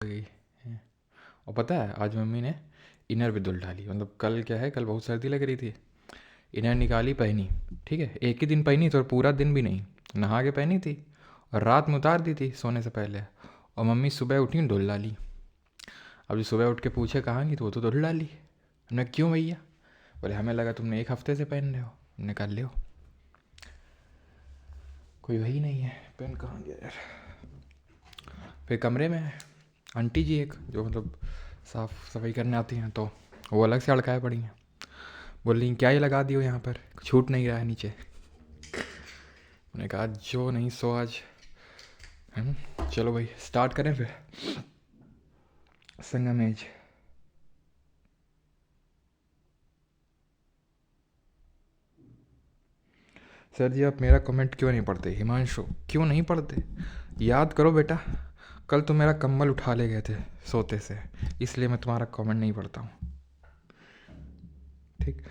गई है। और पता है आज मम्मी ने इनर भी धुल डाली। मतलब कल क्या है, कल बहुत सर्दी लग रही थी, इनर निकाली पहनी। ठीक है, एक ही दिन पहनी तो पूरा दिन भी नहीं, नहा के पहनी थी और रात में उतार दी थी सोने से पहले। और मम्मी सुबह उठी धुल डाली। अब जो सुबह उठ के पूछे कहाँ की, तो वो तो धुल डाली। हमने क्यों भैया? बोले हमें लगा तुमने एक हफ्ते से पहन रहे हो। हमने कहा ले हो, कोई वही नहीं है। पेन कहाँ गया यार? फिर कमरे में है आंटी जी एक, जो मतलब साफ़ सफाई करने आती हैं, तो वो अलग से अड़काए पड़ी हैं। बोल रही क्या ये लगा दियो यहाँ पर, छूट नहीं रहा है नीचे। मैंने कहा जो नहीं सो आज। चलो भाई स्टार्ट करें फिर। संगमेज। सर जी आप मेरा कमेंट क्यों नहीं पढ़ते? हिमांशु क्यों नहीं पढ़ते? याद करो बेटा, कल तुम मेरा कम्बल उठा ले गए थे सोते से, इसलिए मैं तुम्हारा कमेंट नहीं पढ़ता हूँ। ठीक,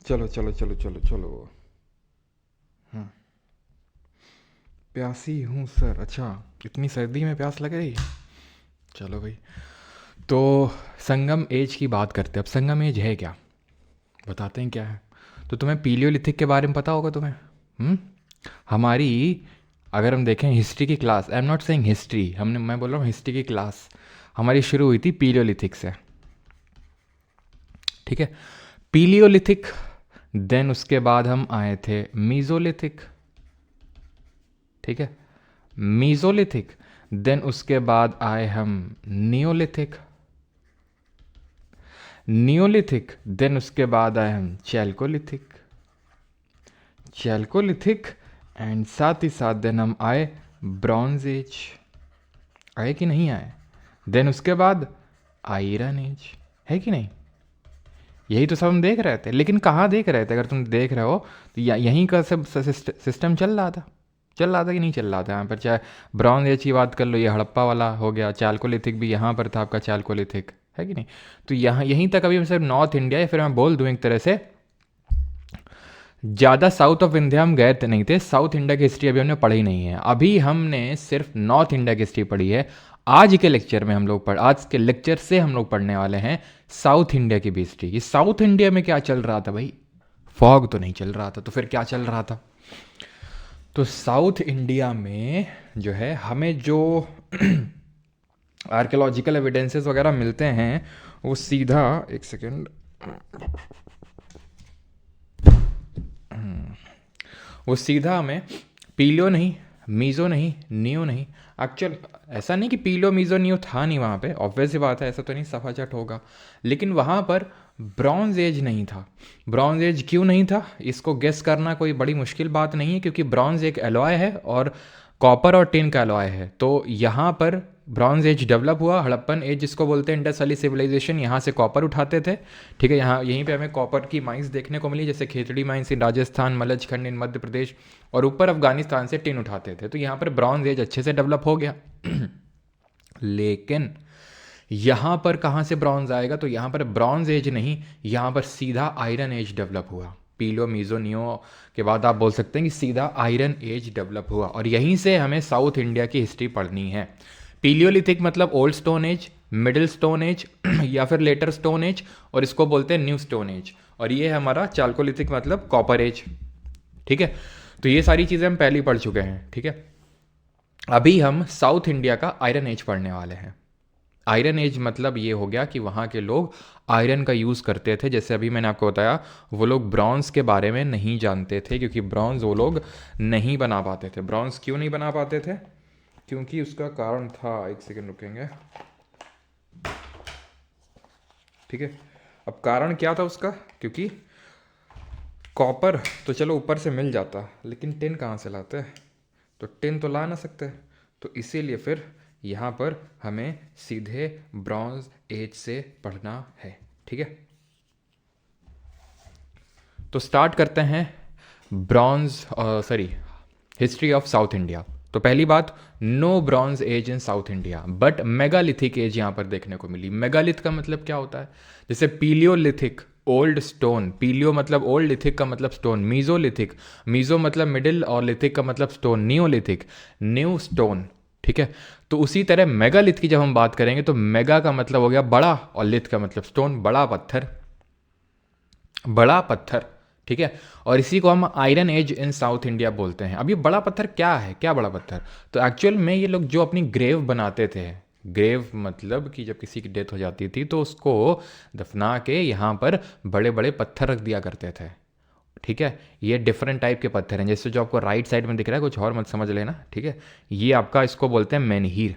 चलो चलो चलो चलो चलो। हाँ, प्यासी हूँ सर। अच्छा, इतनी सर्दी में प्यास लग रही है? चलो भाई, तो संगम एज की बात करते हैं। अब संगम एज है क्या, बताते हैं क्या है। तो तुम्हें पीलियोलिथिक के बारे में पता होगा तुम्हें। हम्म हमारी, अगर हम देखें हिस्ट्री की class, I am not saying history, मैं बोल रहा हूँ हिस्ट्री की क्लास हमारी शुरू हुई थी पीलियोलिथिक से। ठीक है, पीलियोलिथिक, देन उसके बाद हम आए थे मीजोलिथिक। ठीक है, मीजोलिथिक, देन उसके बाद आए हम नियोलिथिक। नियोलिथिक, देन उसके बाद आए हम चैल्कोलिथिक। चैल्कोलिथिक, एंड साथ ही साथ देन हम आए ब्रॉन्ज एज। आए कि नहीं आए? देन उसके बाद आयरन एज, है कि नहीं? यही तो सब हम देख रहे थे, लेकिन कहाँ देख रहे थे? अगर तुम देख रहे हो तो यहीं का सब सिस्टम चल रहा था। चल रहा था कि नहीं चल रहा था यहाँ पर? चाहे ब्रॉन्ज एज की बात कर लो, ये हड़प्पा वाला हो गया, चालकोलिथिक भी यहाँ पर था आपका, चालकोलिथिक, है कि नहीं? तो यहाँ यहीं तक अभी सिर्फ नॉर्थ इंडिया, या फिर मैं बोल दूँ एक तरह से, ज़्यादा साउथ ऑफ इंडिया हम गए नहीं थे। साउथ इंडिया की हिस्ट्री अभी हमने पढ़ी नहीं है, अभी हमने सिर्फ नॉर्थ इंडिया की हिस्ट्री पढ़ी है। आज के लेक्चर में हम लोग आज के लेक्चर से हम लोग पढ़ने वाले हैं साउथ इंडिया की भी हिस्ट्री। ये साउथ इंडिया में क्या चल रहा था भाई? फॉग तो नहीं चल रहा था, तो फिर क्या चल रहा था? तो साउथ इंडिया में जो है हमें जो आर्कियोलॉजिकल एविडेंसेस वगैरह मिलते हैं, वो सीधा, एक सेकेंड, वो सीधा हमें पीलियो नहीं, मीज़ो नहीं, नियो नहीं, एक्चुअल ऐसा नहीं कि पीलियो मीज़ो नियो था नहीं वहाँ पे, ऑब्वियस ही बात है, ऐसा तो नहीं सफाचट होगा। लेकिन वहाँ पर ब्रॉन्ज एज नहीं था। ब्रॉन्ज एज क्यों नहीं था, इसको गेस करना कोई बड़ी मुश्किल बात नहीं है, क्योंकि ब्रॉन्ज एक एलॉय है और कॉपर और टिन का एलॉय है। तो यहाँ पर ब्रॉन्ज एज डेवलप हुआ, हड़प्पन एज जिसको बोलते हैं, इंडस वैली सिविलाइजेशन, यहाँ से कॉपर उठाते थे। ठीक है, यहाँ यहीं पे हमें कॉपर की माइंस देखने को मिली, जैसे खेतड़ी माइंस इन राजस्थान, मलज खंड इन मध्य प्रदेश, और ऊपर अफगानिस्तान से टिन उठाते थे। तो यहाँ पर ब्रॉन्ज एज अच्छे से डेवलप हो गया। लेकिन यहाँ पर कहाँ से ब्रॉन्ज आएगा? तो यहाँ पर ब्रॉन्ज एज नहीं, यहाँ पर सीधा आयरन एज डेवलप हुआ। पीलो मीजो नियो के बाद आप बोल सकते हैं कि सीधा आयरन एज डेवलप हुआ, और यहीं से हमें साउथ इंडिया की हिस्ट्री पढ़नी है। पीलियोलिथिक मतलब old stone age, middle stone age या फिर लेटर स्टोन एज, और इसको बोलते हैं न्यू स्टोन एज। और ये है हमारा चालकोलिथिक मतलब कॉपर एज। ठीक है, तो ये सारी चीज़ें हम पहले ही पढ़ चुके हैं। ठीक है, अभी हम साउथ इंडिया का आयरन एज पढ़ने वाले हैं। आयरन एज मतलब ये हो गया कि वहाँ के लोग आयरन का यूज़ करते थे। जैसे अभी मैंने आपको बताया, वो लोग ब्रॉन्ज़ के बारे में नहीं जानते थे, क्योंकि ब्रॉन्ज़ वो लोग नहीं बना पाते थे। ब्रॉन्ज़ क्यों नहीं बना पाते थे? क्योंकि उसका कारण था, एक सेकेंड रुकेंगे। ठीक है, अब कारण क्या था उसका? क्योंकि कॉपर तो चलो ऊपर से मिल जाता, लेकिन टिन कहाँ से लाते? तो टिन तो ला ना सकते, तो इसीलिए फिर यहाँ पर हमें सीधे ब्रॉन्ज एज से पढ़ना है। ठीक है, तो स्टार्ट करते हैं bronze, history of south India. तो पहली बात, no bronze age in south India, but megalithic age यहाँ पर देखने को मिली। मेगालिथ का मतलब क्या होता है? जैसे पीलियोलिथिक ओल्ड स्टोन, पीलियो मतलब ओल्ड, लिथिक का मतलब स्टोन, मीजोलिथिक, मीजो मतलब मिडिल, और लिथिक का मतलब स्टोन, नियोलिथिक न्यू स्टोन। ठीक है। तो उसी तरह मेगालिथ की जब हम बात करेंगे तो मेगा का मतलब हो गया बड़ा और लिथ का मतलब स्टोन, बड़ा पत्थर, बड़ा पत्थर, ठीक है। और इसी को हम iron age in south India बोलते हैं। अब ये बड़ा पत्थर क्या है, क्या बड़ा पत्थर? तो एक्चुअल में ये लोग जो अपनी ग्रेव बनाते थे, ग्रेव मतलब कि जब किसी की डेथ हो जाती थी तो उसको दफना के यहाँ पर बड़े बड़े पत्थर रख दिया करते थे, ठीक है। ये डिफरेंट टाइप के पत्थर हैं, जैसे जो आपको राइट साइड में दिख रहा है, कुछ और मत समझ लेना, ठीक है। ये आपका इसको बोलते हैं मेनहीर,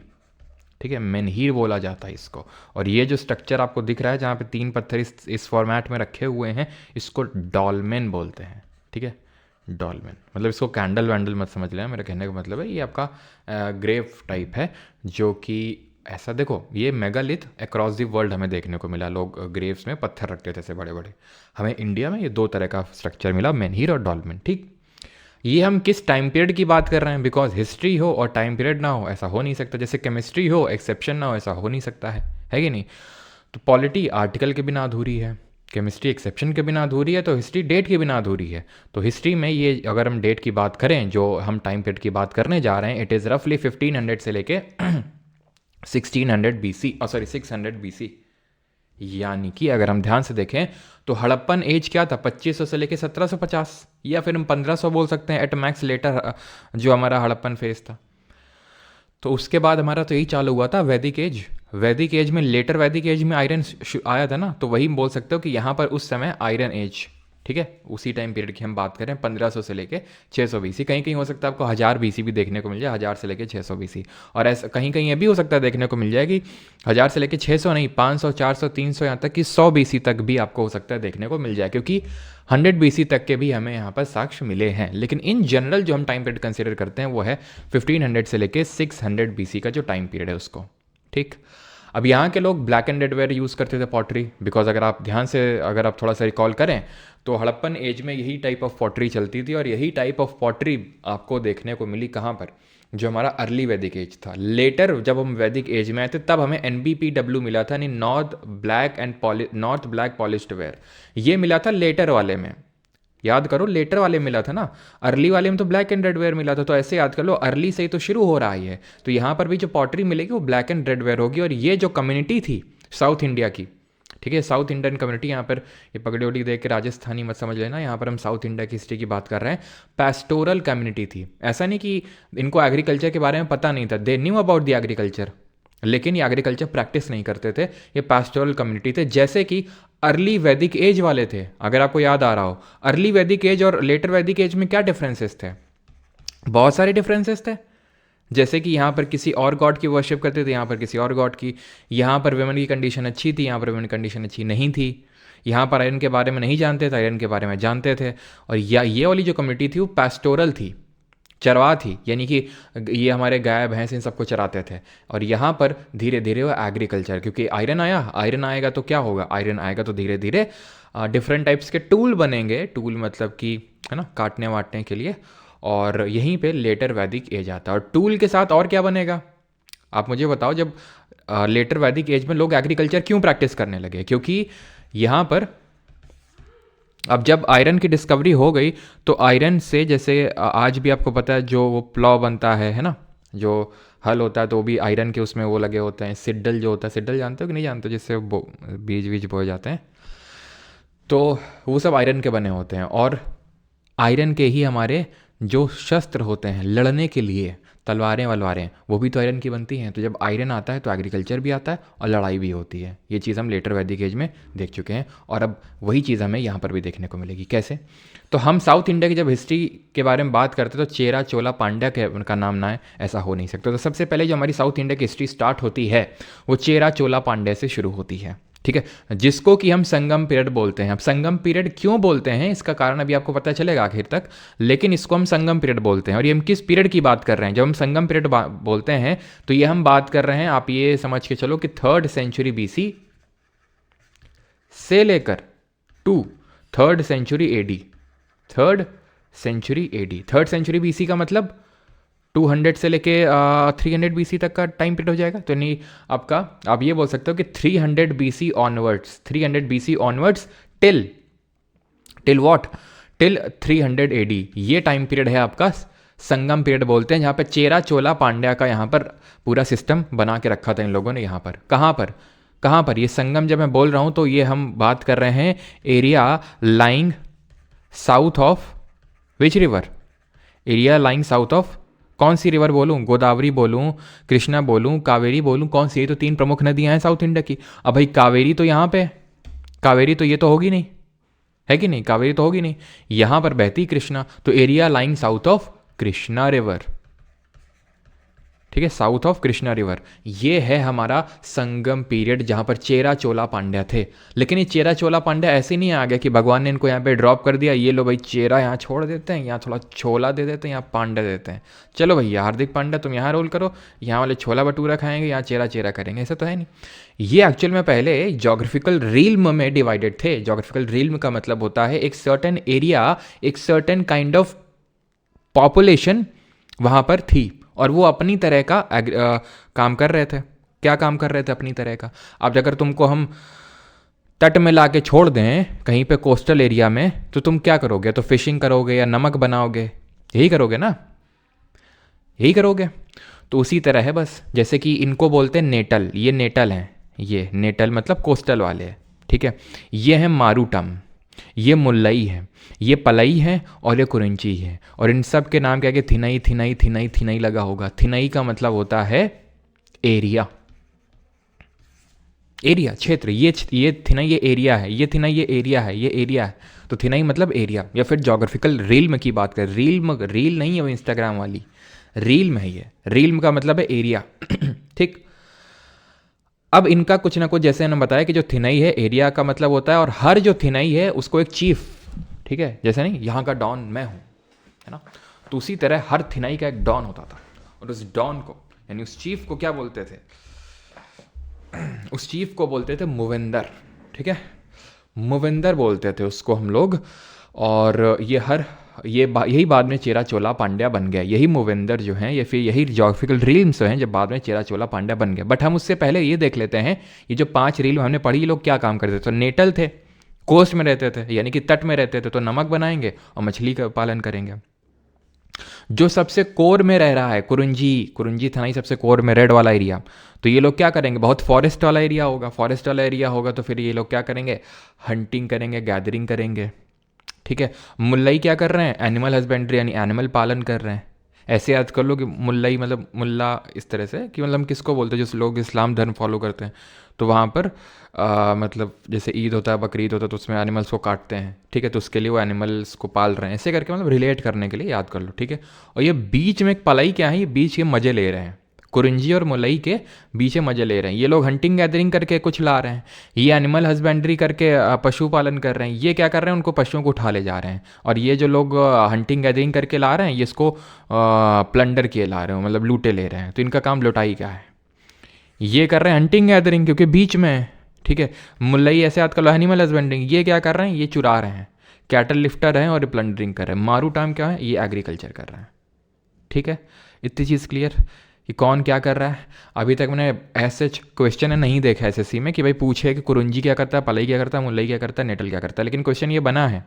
ठीक है, मेनहीर बोला जाता है इसको। और ये जो स्ट्रक्चर आपको दिख रहा है जहाँ पे 3 पत्थर इस फॉर्मेट में रखे हुए हैं, इसको डॉलमेन बोलते हैं, ठीक है। डॉलमेन मतलब इसको कैंडल वैंडल मत समझ लेना, मेरा कहने का मतलब है ये आपका ग्रेव टाइप है, जो कि ऐसा देखो, ये मेगालिथ अक्रॉस दी वर्ल्ड हमें देखने को मिला। लोग ग्रेव्स में पत्थर रखते थे ऐसे बड़े बड़े। हमें इंडिया में ये 2 तरह का स्ट्रक्चर मिला, मेनहीर और डॉलमेन, ठीक। ये हम किस टाइम पीरियड की बात कर रहे हैं? बिकॉज हिस्ट्री हो और टाइम पीरियड ना हो ऐसा हो नहीं सकता, जैसे केमिस्ट्री हो एक्सेप्शन ना हो ऐसा हो नहीं सकता है कि नहीं? तो पॉलिटी आर्टिकल के बिना अधूरी है, केमिस्ट्री एक्सेप्शन के बिना अधूरी है, तो हिस्ट्री डेट के बिना अधूरी है। तो हिस्ट्री में ये अगर हम डेट की बात करें, जो हम टाइम पीरियड की बात करने जा रहे हैं, इट इज़ रफली 1500 से लेके 1600 BC, सॉरी 600 BC। यानी कि अगर हम ध्यान से देखें तो हड़प्पन एज क्या था, 2500 से लेके 1750, या फिर हम 1500 बोल सकते हैं एट मैक्स लेटर, जो हमारा हड़प्पन फेज था। तो उसके बाद हमारा तो यही चालू हुआ था वैदिक एज। वैदिक एज में, लेटर वैदिक एज में आयरन आया था ना, तो वही बोल सकते हो कि यहाँ पर उस समय आयरन एज, ठीक है, उसी टाइम पीरियड की हम बात करें, 1500 से लेके 600 BC। कहीं कहीं हो सकता है आपको 1000 BC भी देखने को मिल जाए, 1000 से लेके 600 BC। और ऐसा कहीं कहीं ये भी हो सकता है देखने को मिल जाए कि 1000 से लेके 600 नहीं, 500, 400, 300, यहाँ तक कि 100 BC तक भी आपको हो सकता है देखने को मिल जाए, क्योंकि 100 BC तक के भी हमें यहाँ पर साक्ष्य मिले हैं। लेकिन इन जनरल जो हम टाइम पीरियड कंसिडर करते हैं वो है 1500 से लेके 600 BC का जो टाइम पीरियड है उसको, ठीक। अब यहाँ के लोग black and red ware use करते थे पॉटरी, बिकॉज अगर आप ध्यान से, अगर आप थोड़ा सा रिकॉल करें तो हड़प्पन एज में यही टाइप ऑफ पॉटरी चलती थी, और यही टाइप ऑफ पॉटरी आपको देखने को मिली कहाँ पर, जो हमारा अर्ली वैदिक एज था। लेटर जब हम वैदिक एज में आए थे तब हमें NBPW मिला था, यानी नॉर्थ ब्लैक पॉलिश्ड वेयर। ये मिला था लेटर वाले में, याद करो, लेटर वाले में मिला था ना, अर्ली वाले में तो ब्लैक एंड रेड वेयर मिला था। तो ऐसे याद कर लो, अर्ली से ही तो शुरू हो रहा है। तो यहाँ पर भी जो पॉटरी मिलेगी वो ब्लैक एंड रेड वेयर होगी। और ये जो कम्युनिटी थी साउथ इंडिया की, ठीक है, साउथ इंडियन कम्युनिटी, यहाँ पर ये पगड़ी वगड़ी देख के राजस्थानी मत समझ लेना, यहाँ पर हम साउथ इंडिया की हिस्ट्री की बात कर रहे हैं। पैस्टोरल कम्युनिटी थी, ऐसा नहीं कि इनको एग्रीकल्चर के बारे में पता नहीं था, they knew about the agriculture, लेकिन ये एग्रीकल्चर प्रैक्टिस नहीं करते थे। ये पैस्टोरल कम्युनिटी थे, जैसे कि अर्ली वैदिक एज वाले थे। अगर आपको याद आ रहा हो, अर्ली वैदिक एज और लेटर वैदिक एज में क्या डिफरेंसेस थे? बहुत सारे डिफरेंसेस थे। जैसे कि यहाँ पर किसी और गॉड की वर्शिप करते थे, यहाँ पर किसी और गॉड की। यहाँ पर वुमेन की कंडीशन अच्छी थी, यहाँ पर वुमेन की कंडीशन अच्छी नहीं थी। यहाँ पर आयरन के बारे में नहीं जानते थे, आयरन के बारे में जानते थे। और ये वाली जो कम्युनिटी थी वो पैस्टोरल थी, चरवा थी, यानी कि ये हमारे गाय भैंस इन सबको चराते थे। और यहाँ पर धीरे धीरे वो एग्रीकल्चर, क्योंकि आयरन आएगा तो क्या होगा, आयरन आएगा तो धीरे धीरे डिफरेंट टाइप्स के टूल बनेंगे। टूल मतलब कि, है ना, काटने वाटने के लिए। और यहीं पे लेटर वैदिक एज आता है। और टूल के साथ और क्या बनेगा, आप मुझे बताओ। जब लेटर वैदिक एज में लोग एग्रीकल्चर क्यों प्रैक्टिस करने लगे? क्योंकि यहाँ पर अब जब आयरन की डिस्कवरी हो गई तो आयरन से, जैसे आज भी आपको पता है जो वो प्लॉ बनता है ना, जो हल होता है, तो वो भी आयरन के उसमें वो लगे होते हैं। सिड्डल जो होता है, सिड्डल जानते हो कि नहीं जानते हो, जिससे बीज बोए जाते हैं, तो वो सब आयरन के बने होते हैं। और आयरन के ही हमारे जो शस्त्र होते हैं लड़ने के लिए, तलवारें वलवारें, वो भी तो आयरन की बनती हैं। तो जब आयरन आता है तो एग्रीकल्चर भी आता है और लड़ाई भी होती है। ये चीज़ हम लेटर वैदिक एज में देख चुके हैं, और अब वही चीज़ हमें यहाँ पर भी देखने को मिलेगी। कैसे? तो हम साउथ इंडिया की जब हिस्ट्री के बारे में बात करते हैं तो चेरा चोला पांड्या के उनका नाम ना है, ऐसा हो नहीं सकता। तो सबसे पहले जो हमारी साउथ इंडिया की हिस्ट्री स्टार्ट होती है वो चेरा चोला पांड्या से शुरू होती है, ठीक है, जिसको कि हम संगम पीरियड बोलते हैं। अब संगम पीरियड क्यों बोलते हैं इसका कारण अभी आपको पता चलेगा आखिर तक, लेकिन इसको हम संगम पीरियड बोलते हैं। और ये हम किस पीरियड की बात कर रहे हैं? जब हम संगम पीरियड बोलते हैं तो ये हम बात कर रहे हैं, आप ये समझ के चलो कि 3rd सेंचुरी BC से लेकर to 3rd century AD। 3rd century AD, 3rd century BC का मतलब 200 से लेके 300 BC तक का टाइम पीरियड हो जाएगा। तो नहीं, आपका आप ये बोल सकते हो कि 300 BC onwards, 300 BC onwards till what, till 300 AD, ये टाइम पीरियड है आपका संगम पीरियड बोलते हैं, जहाँ पे चेरा चोला पांड्या का यहाँ पर पूरा सिस्टम बना के रखा था इन लोगों ने। यहाँ पर कहाँ पर ये संगम जब मैं बोल रहा हूँ तो ये हम बात कर रहे हैं area lying south of which river, area lying south of कौन सी रिवर बोलूँ, गोदावरी बोलूँ, कृष्णा बोलूँ, कावेरी बोलूँ, कौन सी? ये तो 3 प्रमुख नदियाँ हैं साउथ इंडिया की। अब भाई कावेरी तो यहाँ पे, कावेरी तो ये तो होगी नहीं, है कि नहीं? कावेरी तो होगी नहीं, यहाँ पर बहती कृष्णा, तो area lying south of Krishna river, ठीक है, साउथ ऑफ कृष्णा रिवर। ये है हमारा संगम पीरियड जहाँ पर चेरा चोला पांड्या थे। लेकिन ये चेरा चोला पांड्या ऐसे नहीं आ गया कि भगवान ने इनको यहाँ पे ड्रॉप कर दिया, ये लो भाई चेरा यहाँ छोड़ देते हैं, यहाँ थोड़ा छोला दे देते हैं, यहाँ पांड्या देते हैं, चलो भैया हार्दिक पांड्या तुम यहाँ रोल करो, यहाँ वाले छोला भटूरा खाएंगे, यहाँ चेरा चेरा करेंगे, ऐसा तो है नहीं। ये एक्चुअल में पहले जोग्राफिकल रील्म में डिवाइडेड थे। जोग्राफिकल रील्म का मतलब होता है एक सर्टेन एरिया, एक सर्टेन काइंड ऑफ पॉपुलेशन वहाँ पर थी और वो अपनी तरह का काम कर रहे थे। क्या काम कर रहे थे? अपनी तरह का। अब अगर तुमको हम तट में ला के छोड़ दें कहीं पे कोस्टल एरिया में, तो तुम क्या करोगे? तो फिशिंग करोगे या नमक बनाओगे, यही करोगे ना, यही करोगे। तो उसी तरह है बस, जैसे कि इनको बोलते हैं नेटल, ये नेटल हैं, ये नेटल मतलब कोस्टल वाले, ठीक है। ये है मारूटम, ये मुल्लई है, ये पलई है और ये कुरिंची है। और इन सब के नाम क्या है? थिनई थिनई थिनई थिनई लगा होगा। थिनई का मतलब होता है एरिया, एरिया क्षेत्र। ये थिनई ये एरिया है, ये थिनई ये एरिया है, ये एरिया है, तो थिनई मतलब एरिया। या फिर जोग्राफिकल रील्म की बात करें, रील नहीं है वो इंस्टाग्राम वाली, रील्म है ये। रील्म का मतलब है एरिया, ठीक। अब इनका कुछ ना कुछ, जैसे मैंने बताया कि जो थिनई है एरिया का मतलब होता है, और हर जो थिनई है उसको एक चीफ, ठीक है, जैसे नहीं यहाँ का डॉन मैं हूँ, है ना, तो उसी तरह हर थिनई का एक डॉन होता था। और उस डॉन को यानी उस चीफ को क्या बोलते थे? उस चीफ को बोलते थे मुवेंदर, ठीक है, मुवेंदर बोलते थे उसको हम लोग। और यही बाद में चेरा चोला पांड्या बन गया। यही मूवेंदर जो हैं, या फिर यही जोग्राफिकल रील्म्स हैं जब बाद में चेरा चोला पांड्या बन गया। बट हम उससे पहले ये देख लेते हैं, ये जो 5 रील हमने पढ़ी, ये लोग क्या काम करते थे? तो नेटल थे, कोस्ट में रहते थे, यानी कि तट में रहते थे, तो नमक बनाएंगे और मछली का पालन करेंगे। जो सबसे कोर में रह रहा है, कुरुंजी था नहीं, सबसे कोर में रेड वाला एरिया, तो ये लोग क्या करेंगे? बहुत फॉरेस्ट वाला एरिया होगा, फॉरेस्ट वाला एरिया होगा तो फिर ये लोग क्या करेंगे? हंटिंग करेंगे, गैदरिंग करेंगे, ठीक है। मुल्लई क्या कर रहे हैं? एनिमल हस्बेंड्री यानी एनिमल पालन कर रहे हैं। ऐसे याद कर लो कि मुल्लई मतलब मुल्ला इस तरह से कि मतलब किसको बोलते हैं? जो लोग इस्लाम धर्म फॉलो करते हैं, तो वहाँ पर मतलब जैसे ईद होता है, बकरीद होता है, तो उसमें एनिमल्स को काटते हैं, ठीक है, तो उसके लिए वो एनिमल्स को पाल रहे हैं, ऐसे करके मतलब रिलेट करने के लिए याद कर लो, ठीक है। और ये बीच में एक पलाई क्या है? ये बीच के मज़े ले रहे हैं, कुरिंजी और मुलई के बीच में मज़े ले रहे हैं। ये लोग हंटिंग गैदरिंग करके कुछ ला रहे हैं, ये एनिमल हस्बेंड्री करके पशुपालन कर रहे हैं, ये क्या कर रहे हैं? उनको पशुओं को उठा ले जा रहे हैं। और ये जो लोग हंटिंग गैदरिंग करके ला रहे हैं, ये इसको प्लंडर किए ला रहे हो, मतलब लूटे ले रहे हैं। तो इनका काम लुटाई क्या है? ये कर रहे हैं हंटिंग गैदरिंग क्योंकि बीच में है, ठीक है। मुल्लई ऐसे याद कर लो, एनिमल हस्बेंड्रिंग, ये क्या कर रहे हैं? ये चुरा रहे हैं, कैटल लिफ्टर हैं और प्लंडरिंग कर रहे हैं। मारू टाइम क्या है? ये एग्रीकल्चर कर रहे हैं, ठीक है। इतनी चीज़ क्लियर कि कौन क्या कर रहा है। अभी तक मैंने ऐसे क्वेश्चन नहीं देखा एसएससी में कि भाई पूछे कि कुरुंजी क्या करता है, पलई क्या करता है, मुल्लई क्या करता है, नेटल क्या करता है, लेकिन क्वेश्चन ये बना है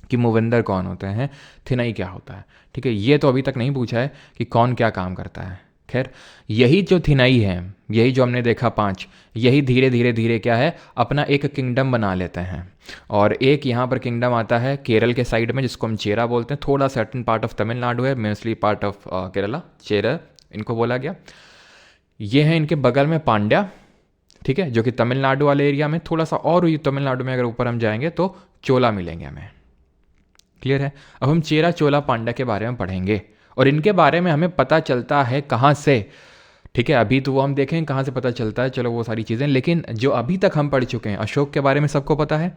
कि मुवंदर कौन होते हैं, थिनई क्या होता है, ठीक है। ये तो अभी तक नहीं पूछा है कि कौन क्या काम करता है। खैर, यही जो थिनई है, यही जो हमने देखा 5, यही धीरे धीरे धीरे क्या है? अपना एक किंगडम बना लेते हैं। और एक यहाँ पर किंगडम आता है केरल के साइड में, जिसको हम चेरा बोलते हैं। थोड़ा सर्टन पार्ट ऑफ तमिलनाडु है, मोस्टली पार्ट ऑफ केरला, चेरा इनको बोला गया। ये है इनके बगल में पांड्या, ठीक है, जो कि तमिलनाडु वाले एरिया में। थोड़ा सा और हुई तमिलनाडु में अगर ऊपर हम जाएंगे तो चोला मिलेंगे हमें। क्लियर है? अब हम चेरा चोला पांड्या के बारे में पढ़ेंगे और इनके बारे में हमें पता चलता है कहाँ से, ठीक है। अभी तो वो हम देखें कहाँ से पता चलता है, चलो वो सारी चीज़ें, लेकिन जो अभी तक हम पढ़ चुके हैं, अशोक के बारे में सबको पता है।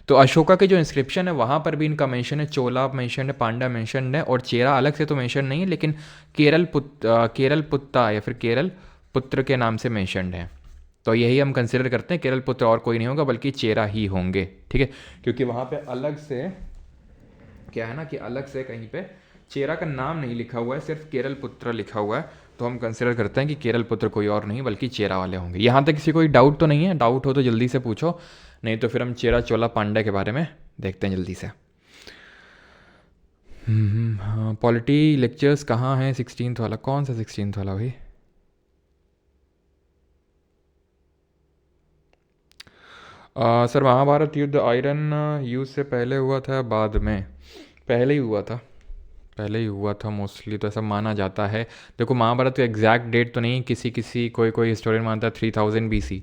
तो अशोका के जो इंस्क्रिप्शन है वहाँ पर भी इनका मेंशन है, चोला मेंशन है, पांड्या मेंशन है, और चेरा अलग से तो मेंशन नहीं है, लेकिन केरल पुत्ता या फिर केरल पुत्र के नाम से मेंशनड है। तो यही हम कंसिडर करते हैं, केरल पुत्र और कोई नहीं होगा बल्कि चेरा ही होंगे, ठीक है। क्योंकि वहाँ पे अलग से क्या है ना कि अलग से कहीं पे चेरा का नाम नहीं लिखा हुआ है, सिर्फ केरल पुत्र लिखा हुआ है, तो हम कंसिडर करते हैं कि केरल पुत्र कोई और नहीं बल्कि चेरा वाले होंगे। यहाँ तक किसी कोई डाउट तो नहीं है? डाउट हो तो जल्दी से पूछो, नहीं तो फिर हम चेरा चोला पांड्या के बारे में देखते हैं जल्दी से। हाँ, पॉलिटी लेक्चर्स कहाँ हैं? 16th वाला कौन सा 16th वाला भाई? सर महाभारत युद्ध आयरन यूज से पहले हुआ था बाद में? पहले ही हुआ था, पहले ही हुआ था मोस्टली, तो ऐसा माना जाता है। देखो महाभारत का एग्जैक्ट डेट तो नहीं, किसी किसी कोई कोई हिस्टोरियन मानता है 3000 BC,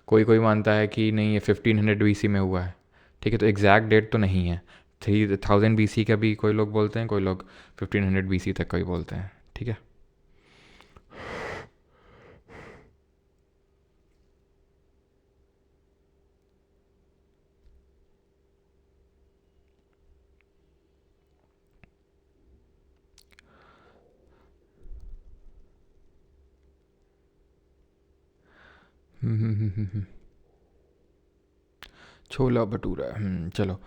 कोई कोई मानता है कि नहीं ये 1500 BC में हुआ है। ठीक है, तो एग्जैक्ट डेट तो नहीं है। 3000 BC का भी कोई लोग बोलते हैं, कोई लोग 1500 BC तक का भी बोलते हैं। ठीक है। छोला भटूरा, चलो।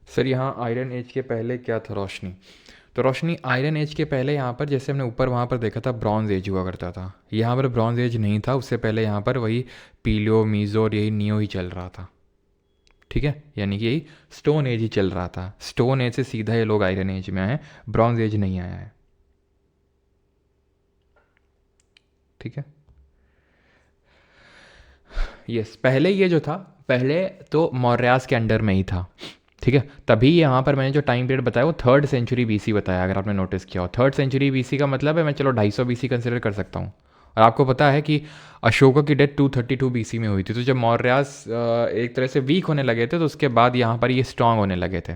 सर यहाँ आयरन एज के पहले क्या था? रोशनी। तो रोशनी आयरन एज के पहले यहाँ पर जैसे हमने ऊपर वहाँ पर देखा था ब्रॉन्ज एज हुआ करता था, यहाँ पर ब्रॉन्ज एज नहीं था, उससे पहले यहाँ पर वही पीलियो मीजो और यही नियो ही चल रहा था। ठीक है, यानी कि यही स्टोन एज ही चल रहा था। स्टोन एज से सीधा ये लोग आयरन एज में आए, ब्रॉन्ज एज नहीं आया है। ठीक है, यस, पहले ये जो था, पहले तो मौर्यास के अंडर में ही था। ठीक है, तभी यहाँ पर मैंने जो टाइम पीरियड बताया वो 3rd सेंचुरी BC बताया, अगर आपने नोटिस किया हो। 3rd सेंचुरी BC का मतलब है मैं चलो 250 BC कंसिडर कर सकता हूँ। और आपको पता है कि अशोका की डेथ 232 BC में हुई थी। तो जब मौर्यास एक तरह से वीक होने लगे थे तो उसके बाद यहाँ पर ये स्ट्रांग होने लगे थे।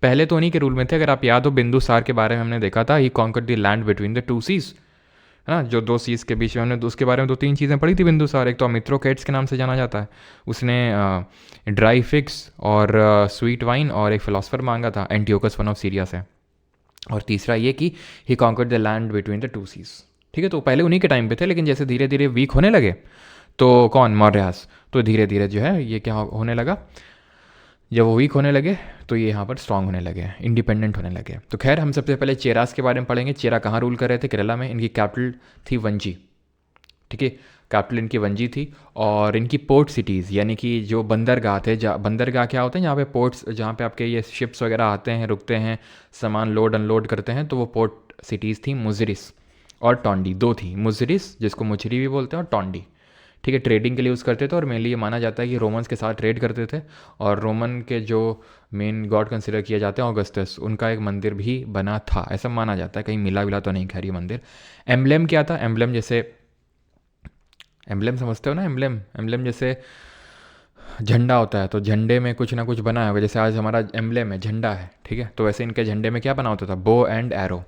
पहले तो उन्हीं के रूल में थे। अगर आप याद हो बिंदुसार के बारे में हमने देखा था, he conquered the land between the 2 seas, है ना, जो 2 सीज के बीच में। हमने उसके बारे में 2-3 चीज़ें पढ़ी थी बिंदुसार। एक तो अमित्रोकेट्स के नाम से जाना जाता है, उसने ड्राई फिक्स और स्वीट वाइन और एक फिलोसफर मांगा था एंटियोकस वन ऑफ सीरिया से। और तीसरा ये कि he conquered the land between the 2 seas. ठीक है, तो पहले उन्हीं के टाइम पे थे, लेकिन जैसे धीरे धीरे वीक होने लगे तो कौन, मौर्यास, तो धीरे धीरे जो है ये क्या होने लगा, जब वो वीक होने लगे तो ये यहाँ पर स्ट्रांग होने लगे, इंडिपेंडेंट होने लगे। तो खैर हम सबसे पहले चेरास के बारे में पढ़ेंगे। चेरा कहाँ रूल कर रहे थे? केरला में। इनकी कैपिटल थी वंजी। ठीक है, कैपिटल इनकी वंजी थी। और इनकी पोर्ट सिटीज़, यानी कि जो बंदरगाह थे, बंदरगाह क्या होते हैं, जहाँ पे पोर्ट्स, जहाँ पे आपके ये शिप्स वगैरह आते हैं, रुकते हैं, सामान लोड अनलोड करते हैं, तो वो पोर्ट सिटीज़ थी मुजरिस और टोंडी, दो थी। मुजरिस जिसको मुचरी भी बोलते हैं, और टोंडी। ठीक है, ट्रेडिंग के लिए यूज़ करते थे। और मेनली ये माना जाता है कि रोमन्स के साथ ट्रेड करते थे। और रोमन के जो मेन गॉड कंसिडर किए जाते हैं ऑगस्टस, उनका एक मंदिर भी बना था, ऐसा माना जाता है। कहीं मिला विला तो नहीं खैर ये मंदिर। एम्बलेम क्या था? एम्बलेम जैसे, एम्बलेम समझते हो ना? एम्बलेम, एम्बलेम जैसे झंडा होता है, तो झंडे में कुछ ना कुछ बना होगा। जैसे आज हमारा एम्बलेम है, झंडा है। ठीक है, तो वैसे इनके झंडे में क्या बना होता था? बो एंड एरो,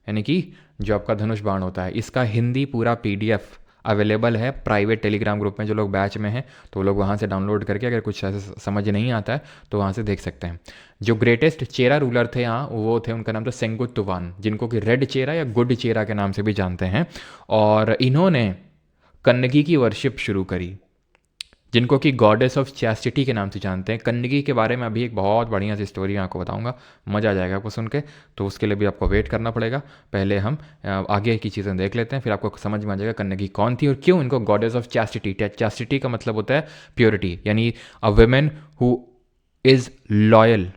यानी कि जो आपका धनुष बाण होता है। इसका हिंदी पूरा PDF अवेलेबल है प्राइवेट टेलीग्राम ग्रुप में। जो लोग बैच में हैं तो वो लोग वहाँ से डाउनलोड करके, अगर कुछ ऐसे समझ नहीं आता है तो वहाँ से देख सकते हैं। जो ग्रेटेस्ट चेरा रूलर थे यहाँ, वो थे, उनका नाम था सेंगुत तुवान, जिनको कि रेड चेरा या गुड चेरा के नाम से भी जानते हैं। और इन्होंने कन्नगी की वर्शिप शुरू करी, जिनको कि गॉडेस ऑफ चैस्टिटी के नाम से जानते हैं। कन्नगी के बारे में अभी एक बहुत बढ़िया सी स्टोरी मैं आपको बताऊंगा, मज़ा आ जाएगा आपको सुन के। तो उसके लिए भी आपको वेट करना पड़ेगा। पहले हम आगे की चीज़ें देख लेते हैं, फिर आपको समझ में आ जाएगा कन्नगी कौन थी और क्यों इनको गॉडेस ऑफ चैस्टिटी। चैस्टिटी का मतलब होता है प्योरिटी, यानी a women who is loyal.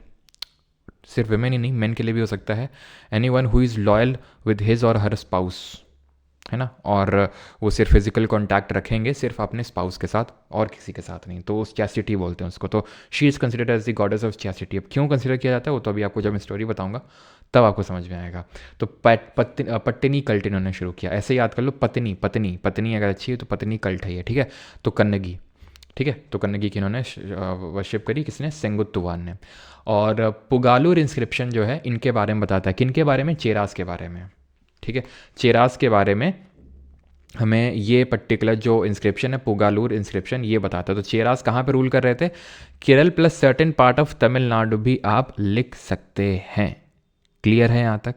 सिर्फ वेमेन ही नहीं, मेन के लिए भी हो सकता है। Any one who is loyal with his और हर स्पाउस, है ना। और वो सिर्फ फिजिकल कांटेक्ट रखेंगे सिर्फ अपने स्पाउस के साथ और किसी के साथ नहीं, तो उस चैस्टिटी बोलते हैं उसको। तो she is considered as the goddess of chastity. अब क्यों कंसिडर किया जाता है वो तो अभी आपको जब मैं स्टोरी बताऊंगा तब आपको समझ में आएगा। तो पत्तिनी कल्ट इन्होंने शुरू किया, ऐसे याद कर लो, पत्नी पत्नी पत्नी अगर अच्छी है तो पत्नी कल्ट है ये। ठीक है, तो कन्नगी, ठीक है, तो कन्नगी की इन्होंने वर्शिप करी, किसने? सेंगुत तुवान ने। और पुगालूर इंस्क्रिप्शन जो है इनके बारे में बताता है, किन के बारे में? चेरास के बारे में। ठीक है, चेरास के बारे में हमें ये पर्टिकुलर जो इंस्क्रिप्शन है, पुगालूर इंस्क्रिप्शन, ये बताता है। तो चेरास कहाँ पे रूल कर रहे थे? Kerala plus certain part of Tamil Nadu भी आप लिख सकते हैं। क्लियर है यहाँ तक?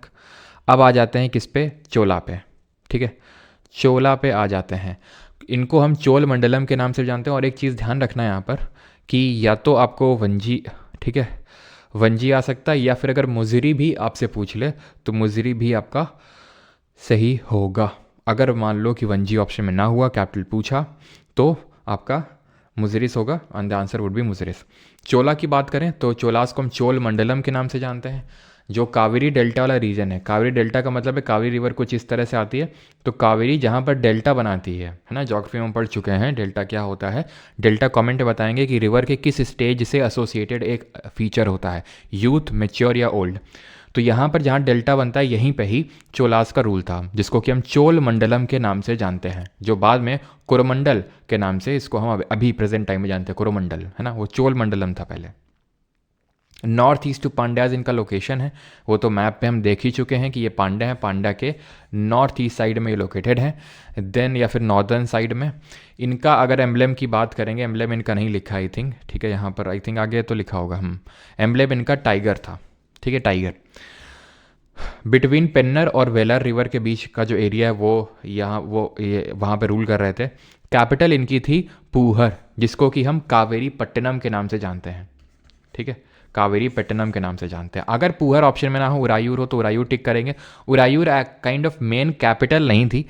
अब आ जाते हैं किस पे? चोला पे। ठीक है, चोला पे आ जाते हैं। इनको हम चोल मंडलम के नाम से जानते हैं। और एक चीज़ ध्यान रखना है यहाँ पर कि या तो आपको वंजी, ठीक है, वंजी आ सकता है, या फिर अगर मुजरी भी आपसे पूछ ले तो मुजरी भी आपका सही होगा। अगर मान लो कि 1G ऑप्शन में ना हुआ, कैपिटल पूछा, तो आपका मुजरिस होगा and the answer would be Muziris. Chola की बात करें तो चोलास को हम चोल मंडलम के नाम से जानते हैं। जो कावेरी डेल्टा वाला रीजन है, कावेरी डेल्टा का मतलब है कावेरी रिवर कुछ इस तरह से आती है, तो कावेरी जहाँ पर डेल्टा बनाती है ना, ज्योग्राफी में पढ़ चुके हैं डेल्टा क्या होता है। डेल्टा कमेंट बताएंगे कि रिवर के किस स्टेज से एसोसिएटेड एक फीचर होता है, यूथ, मैच्योर या ओल्ड। तो यहाँ पर जहाँ डेल्टा बनता है यहीं पे ही चोलास का रूल था, जिसको कि हम चोल मंडलम के नाम से जानते हैं, जो बाद में कोरोमंडल के नाम से इसको हम अभी प्रेजेंट टाइम में जानते हैं, कोरोमंडल है ना, वो चोल मंडलम था पहले। नॉर्थ ईस्ट टू पांड्याज इनका लोकेशन है, वो तो मैप पे हम देख ही चुके हैं कि ये पांड्या है, पांड्या के नॉर्थ ईस्ट साइड में ये लोकेटेड है, देन या फिर नॉर्दर्न साइड में। इनका अगर एम्ब्लेम की बात करेंगे, एम्ब्लेम इनका नहीं लिखा आई थिंक, ठीक है, यहाँ पर आई थिंक आगे तो लिखा होगा हम, एम्ब्लेम इनका टाइगर था, ठीक है, टाइगर। बिटवीन पेन्नर और वेलर रिवर के बीच का जो एरिया है वो यहाँ ये वहाँ पे रूल कर रहे थे। कैपिटल इनकी थी पूहर, जिसको कि हम कावेरी पट्टनम के नाम से जानते हैं, ठीक है, कावेरी पट्टनम के नाम से जानते हैं। अगर पूहर ऑप्शन में ना हो, उरायूर हो, तो उरायूर टिक करेंगे। उरायूर काइंड ऑफ मेन कैपिटल नहीं थी,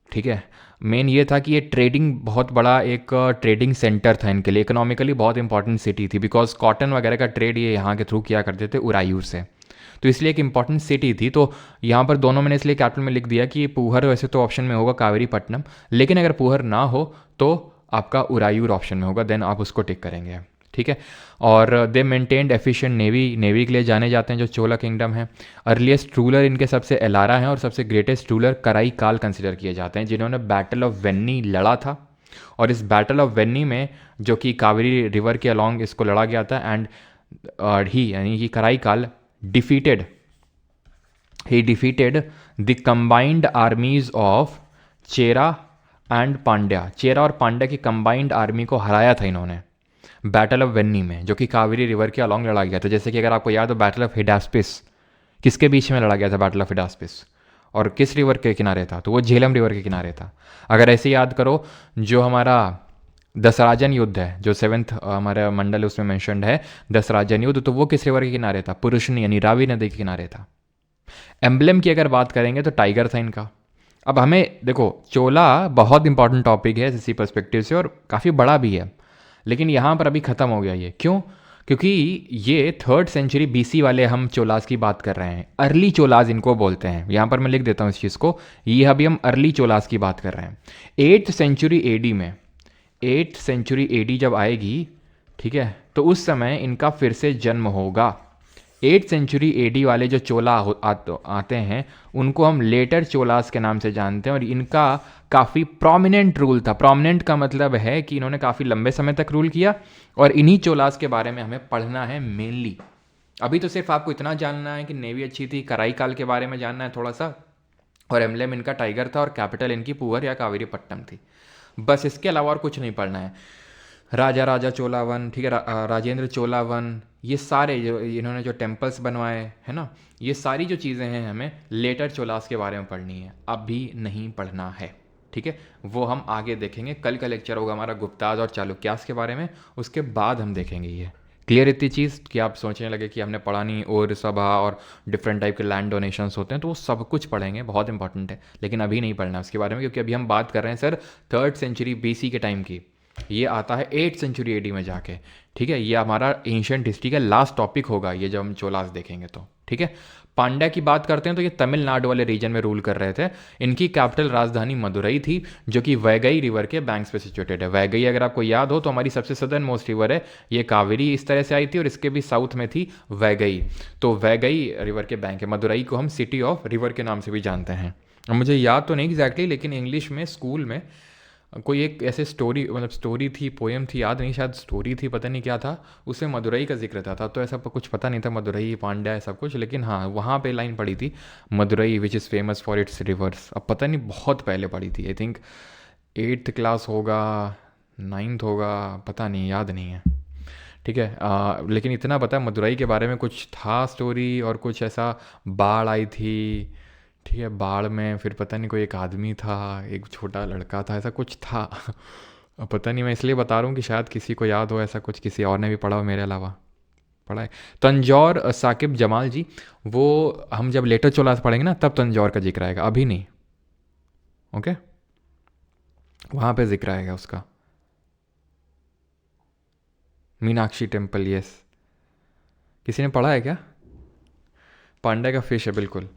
ठीक है, मेन ये था कि ये ट्रेडिंग बहुत बड़ा एक ट्रेडिंग सेंटर था इनके लिए, इकोनॉमिकली बहुत इंपॉर्टेंट सिटी थी, बिकॉज कॉटन वगैरह का ट्रेड ये यहाँ के थ्रू किया करते थे उरायूर से, तो इसलिए एक इंपॉर्टेंट सिटी थी। तो यहाँ पर दोनों मैंने इसलिए कैपिटल में लिख दिया कि पूहर वैसे तो ऑप्शन में होगा कावेरी पट्टनम, लेकिन अगर पूहर ना हो तो आपका उरायूर ऑप्शन में होगा, देन आप उसको टिक करेंगे, ठीक है। और दे मेंटेन्ड एफिशिएंट नेवी, नेवी के लिए जाने जाते हैं जो चोला किंगडम है। अर्लीस्ट रूलर इनके सबसे एलारा हैं और सबसे ग्रेटेस्ट रूलर कराई काल कंसिडर किए जाते हैं, जिन्होंने बैटल ऑफ वेन्नी लड़ा था। और इस बैटल ऑफ वेन्नी में जो कि कावेरी रिवर के अलॉन्ग इसको लड़ा गया था, एंड ही यानी कि कराई काल defeated the combined armies of Chera and Pandya, Chera और पांड्या की कंबाइंड आर्मी को हराया था इन्होंने बैटल ऑफ वेन्नी में, जो कि कावेरी रिवर के अलॉन्ग लड़ा गया था। जैसे कि अगर आपको याद हो बैटल ऑफ हिडास्पिस किसके बीच में लड़ा गया था, बैटल ऑफ हिडास्पिस, और किस रिवर के किनारे था, तो वो झेलम रिवर के किनारे था। अगर ऐसे याद करो, जो हमारा दसराजन युद्ध है, जो 7th हमारा मंडल उसमें मेंशन्ड है दसराजन युद्ध, तो वो किस रिवर के किनारे था, पुरुषनी यानी रावी नदी के किनारे था। एम्ब्लेम की अगर बात करेंगे तो टाइगर था इनका। अब हमें देखो, चोला बहुत इंपॉर्टेंट टॉपिक है इसी पर्सपेक्टिव से और काफ़ी बड़ा भी है, लेकिन यहाँ पर अभी ख़त्म हो गया ये, क्यों? क्योंकि ये 3rd सेंचुरी BC वाले हम चोलास की बात कर रहे हैं, अर्ली चोलास इनको बोलते हैं। यहाँ पर मैं लिख देता हूँ इस चीज़ को, ये अभी हम अर्ली चोलास की बात कर रहे हैं। 8th सेंचुरी AD में, 8th सेंचुरी AD जब आएगी, ठीक है, तो उस समय इनका फिर से जन्म होगा। 8th सेंचुरी AD वाले जो चोला आते हैं उनको हम लेटर चोलास के नाम से जानते हैं, और इनका काफ़ी प्रोमिनेंट रूल था। प्रोमिनेंट का मतलब है कि इन्होंने काफ़ी लंबे समय तक रूल किया, और इन्हीं चोलास के बारे में हमें पढ़ना है मेनली। अभी तो सिर्फ आपको इतना जानना है कि नेवी अच्छी थी, कराई काल के बारे में जानना है थोड़ा सा, और एम्ब्लेम इनका टाइगर था, और कैपिटल इनकी पूहर या कावेरी पट्टनम थी, बस इसके अलावा और कुछ नहीं पढ़ना है। राजा राजा चोला वन, ठीक है, राजेंद्र चोला वन, ये सारे जो इन्होंने जो टेम्पल्स बनवाए है ना, ये सारी जो चीज़ें हैं हमें लेटर चोलास के बारे में पढ़नी है, अभी नहीं पढ़ना है, ठीक है, वो हम आगे देखेंगे। कल का लेक्चर होगा हमारा गुप्ताज और चालुक्यास के बारे में, उसके बाद हम देखेंगे ये। क्लियर इतनी चीज़ कि आप सोचने लगे कि हमने पढ़ा नहीं, और सभा और डिफरेंट टाइप के लैंड डोनेशंस होते हैं, तो वो सब कुछ पढ़ेंगे, बहुत इंपॉर्टेंट है, लेकिन अभी नहीं पढ़ना उसके बारे में, क्योंकि अभी हम बात कर रहे हैं सर 3rd सेंचुरी BC के टाइम की। ये आता है 8th सेंचुरी AD में जाके, ठीक है, ये हमारा एंशिएंट हिस्ट्री का लास्ट टॉपिक होगा ये, जब हम चोलास देखेंगे तो, ठीक है। पांड्या की बात करते हैं तो ये तमिलनाडु वाले रीजन में रूल कर रहे थे। इनकी कैपिटल राजधानी मदुरई थी, जो कि वैगई रिवर के बैंक्स पे सिचुएटेड है। वैगई अगर आपको याद हो तो हमारी सबसे सदर्न मोस्ट रिवर है, ये कावेरी इस तरह से आई थी, और इसके भी साउथ में थी वैगई, तो वैगई रिवर के बैंक है। मदुरई को हम सिटी ऑफ रिवर के नाम से भी जानते हैं। मुझे याद तो नहीं एग्जैक्टली, लेकिन इंग्लिश में स्कूल में कोई एक ऐसे स्टोरी, मतलब स्टोरी थी, पोएम थी, याद नहीं, शायद स्टोरी थी, पता नहीं क्या था, उसमें मदुरई का जिक्र था, तो ऐसा कुछ पता नहीं था मदुरई पांड्या ऐसा कुछ, लेकिन हाँ वहाँ पे लाइन पड़ी थी, Madurai which is famous for its reverse. अब पता नहीं, बहुत पहले पड़ी थी, आई थिंक 8th क्लास होगा, 9th होगा, पता नहीं, याद नहीं है, ठीक है। लेकिन इतना पता है मदुरई के बारे में कुछ था स्टोरी, और कुछ ऐसा बाढ़ आई थी, ठीक है, बाढ़ में फिर पता नहीं कोई एक आदमी था, एक छोटा लड़का था, ऐसा कुछ था। अब पता नहीं, मैं इसलिए बता रहा हूँ कि शायद किसी को याद हो ऐसा कुछ, किसी और ने भी पढ़ा हो मेरे अलावा, पढ़ा है। तंजौर साकिब जमाल जी, वो हम जब लेटर चोलास पढ़ेंगे ना तब तंजौर का जिक्र आएगा, अभी नहीं, ओके, वहाँ पे जिक्र आएगा उसका। Meenakshi temple, yes. किसी ने पढ़ा है क्या? पांडा का फिश है, बिल्कुल।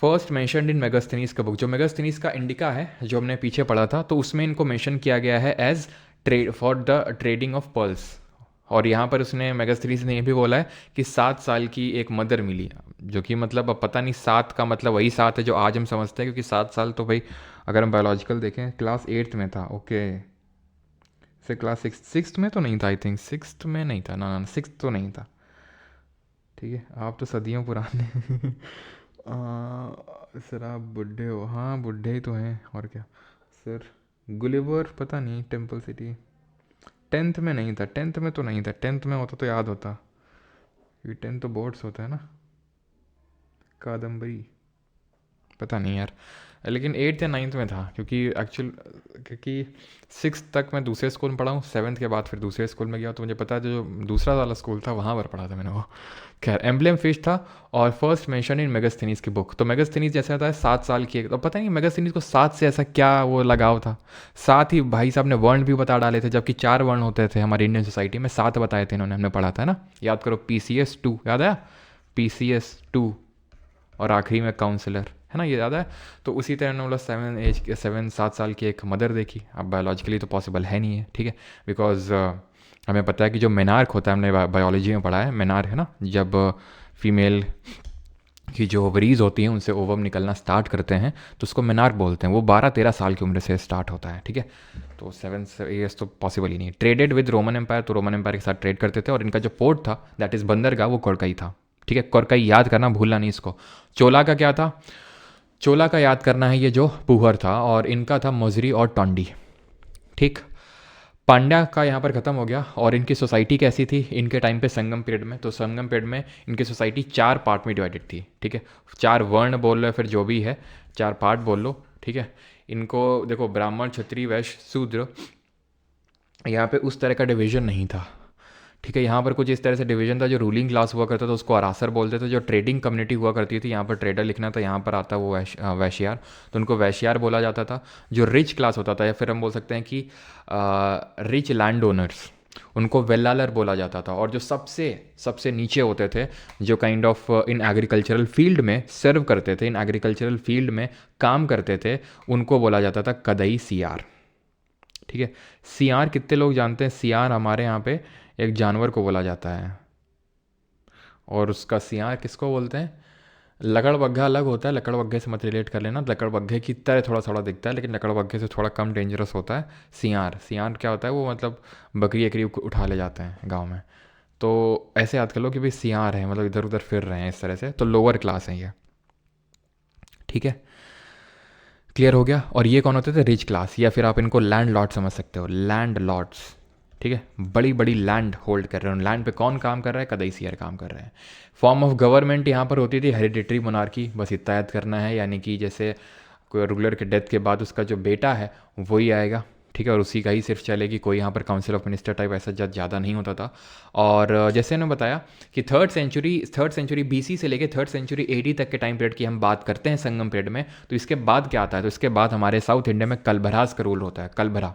फर्स्ट मेंशनड इन मेगास्थनीज का बुक, जो मेगास्थनीज का इंडिका है जो हमने पीछे पढ़ा था, तो उसमें इनको मेंशन किया गया है as trade for the trading of pearls. और यहाँ पर उसने मेगास्थनीज ने ये भी बोला है कि 7 साल की एक मदर मिली, जो कि मतलब अब पता नहीं 7 का मतलब वही 7 है जो आज हम समझते हैं, क्योंकि 7 साल तो भाई अगर हम बायोलॉजिकल देखें क्लास 8th में था। ओके, से क्लास सिक्स में तो नहीं था, आई थिंक 6th में नहीं था, ना 6th तो नहीं था। ठीक है, आप तो सदियों पुराने सर आप बुढ़े हो, हाँ बुढ़े ही तो हैं, और क्या सर। गुलिवर पता नहीं, टेम्पल सिटी 10th में नहीं था, 10th में तो नहीं था, 10th में होता तो याद होता, क्योंकि 10th तो बोर्ड्स होता है ना। कादम्बरी पता नहीं यार, लेकिन 8th या 9th में था, क्योंकि 6th तक मैं दूसरे स्कूल में पढ़ा हूँ, 7th के बाद फिर दूसरे स्कूल में गया, तो मुझे पता है जो दूसरा वाला स्कूल था वहाँ पर पढ़ा था मैंने वो। खैर, एम्बलम फिश था और फर्स्ट मेंशन इन मेगास्थनीज की बुक। तो मेगास्थनीज जैसे आता है 7 साल की, तो पता नहीं मेगास्थनीज को 7 से ऐसा क्या वो लगाव था। 7 ही भाई साहब ने वर्ण भी बता डाले थे, जबकि 4 वर्ण होते थे हमारी इंडियन सोसाइटी में, 7 बताए थे इन्होंने, हमने पढ़ा था ना, याद करो। PCS 2 याद है, PCS 2, और आखिरी में काउंसलर, है ना, ये याद है। तो उसी तरह ने बोला 7 साल की एक मदर देखी। अब बायोलॉजिकली तो पॉसिबल है नहीं है, ठीक है, बिकॉज हमें पता है कि जो मेनार्क होता है, हमने बायोलॉजी में पढ़ा है, मेनार्क है ना, जब फीमेल की जो ओवरीज होती हैं उनसे ओवम निकलना स्टार्ट करते हैं तो उसको मेनार्क बोलते हैं। वो 12-13 साल की उम्र से स्टार्ट होता है, ठीक है। तो 7 ईयर्स तो पॉसिबल ही नहीं। ट्रेडेड विद रोमन एम्पायर, तो रोमन एम्पायर के साथ ट्रेड करते थे, और इनका जो पोर्ट था दैट इज़ बंदरगाह, वो कोरकई था, ठीक है। कोरकई याद करना, भूलना नहीं इसको। चोला का क्या था? चोला का याद करना है, ये जो पुहर था, और इनका था मोजरी और टोंडी, ठीक। पांड्या का यहाँ पर ख़त्म हो गया। और इनकी सोसाइटी कैसी थी इनके टाइम पे संगम पीरियड में? तो संगम पीरियड में इनकी सोसाइटी 4 पार्ट में डिवाइडेड थी, ठीक है। 4 वर्ण बोल लो, फिर जो भी है 4 पार्ट बोल लो, ठीक है। इनको देखो, ब्राह्मण, क्षत्रिय, वैश्य, शूद्र, यहाँ पे उस तरह का डिवीजन नहीं था, ठीक है। यहाँ पर कुछ इस तरह से डिवीजन था, जो रूलिंग क्लास हुआ करता था उसको अरासर बोलते थे, जो ट्रेडिंग कम्युनिटी हुआ करती थी, यहाँ पर ट्रेडर लिखना था, यहाँ पर आता वो वैश्यार, तो उनको वैश्यार बोला जाता था। जो रिच क्लास होता था, या फिर हम बोल सकते हैं कि रिच लैंड ओनर्स, उनको वेल्लालर बोला जाता था। और जो सबसे सबसे नीचे होते थे, जो kind of in agricultural field में सर्व करते थे, इन एग्रीकल्चरल फील्ड में काम करते थे, उनको बोला जाता था कदई सियार, ठीक है। सियार कितने लोग जानते हैं? सियार हमारे यहाँ पे एक जानवर को बोला जाता है, और उसका सियार किसको बोलते हैं? लकड़बग्घा अलग होता है, लकड़बग्घे से मत रिलेट कर लेना, लकड़बग्घे की तरह थोड़ा थोड़ा दिखता है, लेकिन लकड़बग्घे से थोड़ा कम डेंजरस होता है सियार। सियार क्या होता है? वो मतलब बकरी एकरी उठा ले जाते हैं गाँव में, तो ऐसे याद कर लो कि भाई सियार है, मतलब इधर उधर फिर रहे हैं इस तरह से, तो लोअर क्लास है ये, ठीक है। क्लियर हो गया। और ये कौन होते थे? रिच क्लास, या फिर आप इनको लैंड लॉर्ड समझ सकते हो, लैंड लॉर्ड्स, ठीक है। बड़ी बड़ी लैंड होल्ड कर रहे हो, लैंड पे कौन काम कर रहा है? कदई सियार काम कर रहे हैं। फॉर्म ऑफ गवर्नमेंट यहाँ पर होती थी हेरिडिटरी मोनार्की, बस इतना याद करना है, यानी कि जैसे कोई रूलर के डेथ के बाद उसका जो बेटा है वही आएगा, ठीक है, और उसी का ही सिर्फ चलेगी। कोई यहाँ पर काउंसिल ऑफ मिनिस्टर टाइप ऐसा ज़्यादा नहीं होता था। और जैसे मैंने बताया कि थर्ड सेंचुरी BC से लेके 3rd सेंचुरी AD तक के टाइम पीरियड की हम बात करते हैं संगम पीरियड में, तो इसके बाद क्या आता है? तो इसके बाद हमारे साउथ इंडिया में कलभरास का रूल होता है, कलभरा,